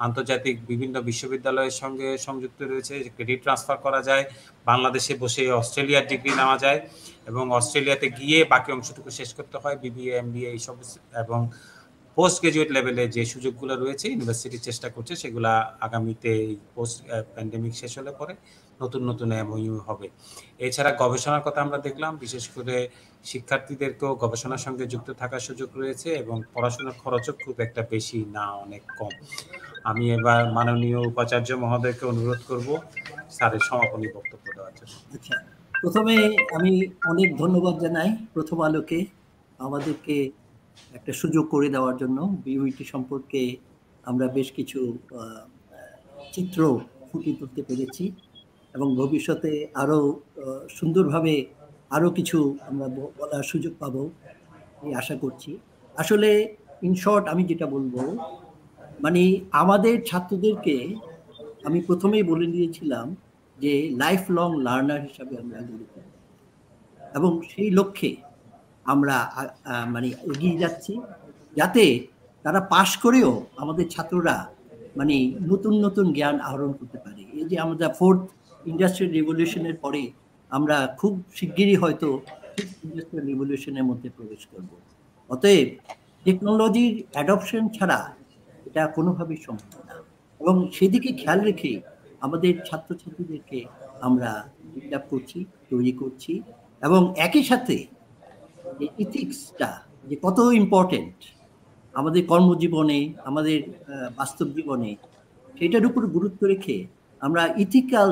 আন্তর্জাতিক বিভিন্ন বিশ্ববিদ্যালয়ের সঙ্গে সংযুক্ত রয়েছে, ক্রেডিট ট্রান্সফার করা যায়, বাংলাদেশে বসে অস্ট্রেলিয়ার ডিগ্রি নেওয়া যায় এবং অস্ট্রেলিয়াতে গিয়ে বাকি অংশটুকু শেষ করতে হয়, বিবিএ, এমবিএ এইসব। এবং পোস্ট গ্রাজুয়েট লেভেলে যে সুযোগগুলো রয়েছে ইউনিভার্সিটি চেষ্টা করছে, সেগুলা আগামীতে পোস্ট প্যান্ডেমিক শেষ হলে পরে নতুন এমওইউ হবে। এছাড়া গবেষণার কথা আমরা দেখলাম, বিশেষ করে শিক্ষার্থীদেরকেও গবেষণার সঙ্গে যুক্ত থাকার সুযোগ রয়েছে এবং পড়াশোনার খরচও খুব একটা বেশি না, অনেক কম। আমি এবার মাননীয় উপাচার্য মহোদয়কে অনুরোধ করব স্যারের সমাপনী বক্তব্য দেওয়ার জন্য। আচ্ছা, প্রথমে আমি অনেক ধন্যবাদ জানাই প্রথম আলোকে আমাদেরকে একটা সুযোগ করে দেওয়ার জন্য। বিইউটি সম্পর্কে আমরা বেশ কিছু চিত্র ফুটিয়ে তুলতে পেরেছি এবং ভবিষ্যতে আরও সুন্দরভাবে আরও কিছু আমরা বলার সুযোগ পাবো এই আশা করছি। আসলে ইন শর্ট আমি যেটা বলবো, মানে আমাদের ছাত্রদেরকে আমি প্রথমেই বলে দিয়েছিলাম যে লাইফ লং লার্নার হিসাবে আমরা গড়ে তুলব এবং সেই লক্ষ্যে আমরা মানে এগিয়ে যাচ্ছি, যাতে তারা পাশ করেও আমাদের ছাত্ররা মানে নতুন জ্ঞান আহরণ করতে পারে। এই যে আমরা 4th ইন্ডাস্ট্রিয়াল রিভলিউশনের পরে আমরা খুব শিগগিরই হয়তো 5th ইন্ডাস্ট্রিয়াল রিভলিউশনের মধ্যে প্রবেশ করব। অতএব টেকনোলজির অ্যাডপশন ছাড়া এটা কোনোভাবেই সম্ভব না এবং সেদিকে খেয়াল রেখে আমাদের ছাত্রছাত্রীদেরকে আমরা ডেভেলপ করছি, তৈরি করছি এবং একই সাথে যে ইথিক্সটা যে কত ইম্পর্টেন্ট আমাদের কর্মজীবনে, আমাদের বাস্তব জীবনে, সেটার উপর গুরুত্ব রেখে আমরা ইথিক্যাল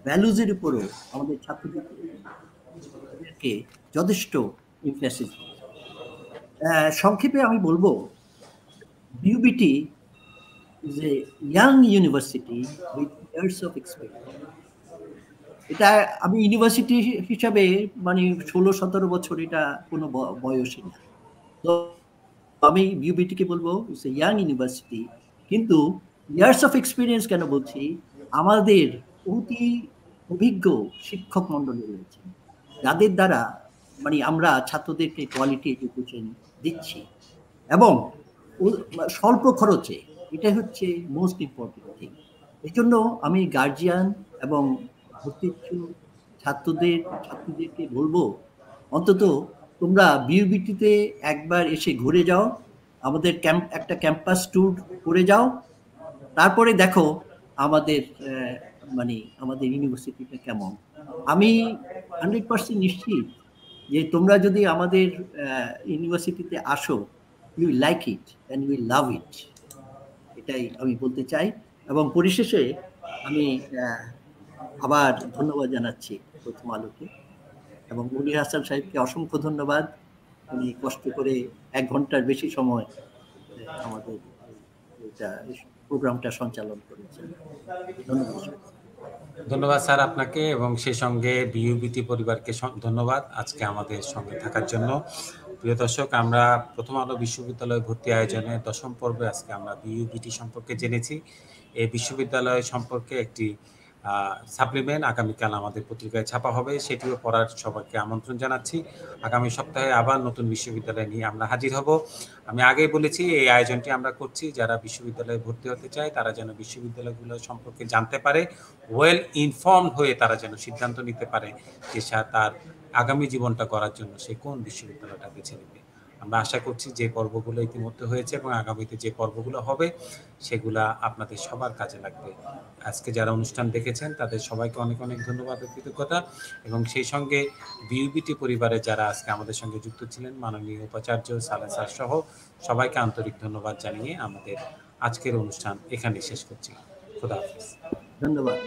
ভ্যালুজের উপরও আমাদের ছাত্রদেরকে যথেষ্ট ইমফেসিস। সংক্ষেপে আমি বলবো, BUBT is a young university with years of experience. এটা আমি ইউনিভার্সিটি হিসাবে মানে 16-17 বছর এটা কোনো বয়সই না। তো আমি বিউবিটিকে বলবো ইটস এ ইয়াং ইউনিভার্সিটি, কিন্তু ইয়ার্স অফ এক্সপিরিয়েন্স কেন বলছি, আমাদের অতি অভিজ্ঞ শিক্ষক মন্ডলী রয়েছে যাদের দ্বারা মানে আমরা ছাত্রদেরকে কোয়ালিটি এডুকেশন দিচ্ছি এবং স্বল্প খরচে, এটা হচ্ছে মোস্ট ইম্পর্টেন্ট থিং। এই জন্য আমি গার্জিয়ান এবং ভর্তি ছাত্রীদেরকে বলবো অন্তত তোমরা বিউবিটিতে একবার এসে ঘুরে যাও, আমাদের একটা ক্যাম্পাস ট্যুর করে যাও, তারপরে দেখো আমাদের মানে আমাদের ইউনিভার্সিটিটা কেমন। আমি 100% নিশ্চিত যে তোমরা যদি আমাদের ইউনিভার্সিটিতে আসো, you like it and you love it, এটাই আমি বলতে চাই। এবং পরিশেষে আমি আবার ধন্যবাদ জানাচ্ছি প্রথম আলোকে এবং মনির হাসান সাহেবকে অসংখ্য ধন্যবাদ। উনি কষ্ট করে 1 ঘন্টার বেশি সময় আমাদের প্রোগ্রামটা সঞ্চালন করেছেন। ধন্যবাদ স্যার আপনাকে, এবং সেই সঙ্গে বিইউবিটি পরিবারকে ধন্যবাদ আজকে আমাদের সঙ্গে থাকার জন্য। প্রিয় দর্শক, আমরা প্রথম আলো বিশ্ববিদ্যালয় ভর্তি আয়োজনে 10ম পর্বে আজকে আমরা বিইউবিটি সম্পর্কে জেনেছি। এই বিশ্ববিদ্যালয় সম্পর্কে একটি সাপ্লিমেন্ট আগামীকাল আমাদের পত্রিকায় ছাপা হবে, সেটিও পড়ার সবাইকে আমন্ত্রণ জানাচ্ছি। আগামী সপ্তাহে আবার নতুন বিশ্ববিদ্যালয় নিয়ে আমরা হাজির হব। আমি আগেই বলেছি এই আয়োজনটি আমরা করছি যারা বিশ্ববিদ্যালয়ে ভর্তি হতে চায় তারা যেন বিশ্ববিদ্যালয়গুলো সম্পর্কে জানতে পারে, ওয়েল ইনফর্মড হয়ে তারা যেন সিদ্ধান্ত নিতে পারে যে তার আগামী জীবনটা করার জন্য সে কোন বিশ্ববিদ্যালয়টা বেছে নেবে। আমরা আশা করছি যে পর্বগুলো ইতিমধ্যে হয়েছে এবং আগামীতে যে পর্বগুলো হবে সেগুলা আপনাদের সবার কাজে লাগবে। আজকে যারা অনুষ্ঠান দেখেছেন তাদের সবাইকে অনেক অনেক ধন্যবাদ ও কৃতজ্ঞতা, এবং সেই সঙ্গে বিইউবিটি পরিবারে যারা আজকে আমাদের সঙ্গে যুক্ত ছিলেন, মাননীয় উপাচার্য, সালেহ স্যার সহ সবাইকে আন্তরিক ধন্যবাদ জানিয়ে আমাদের আজকের অনুষ্ঠান এখানে শেষ করছি। খোদা হাফেজ। ধন্যবাদ।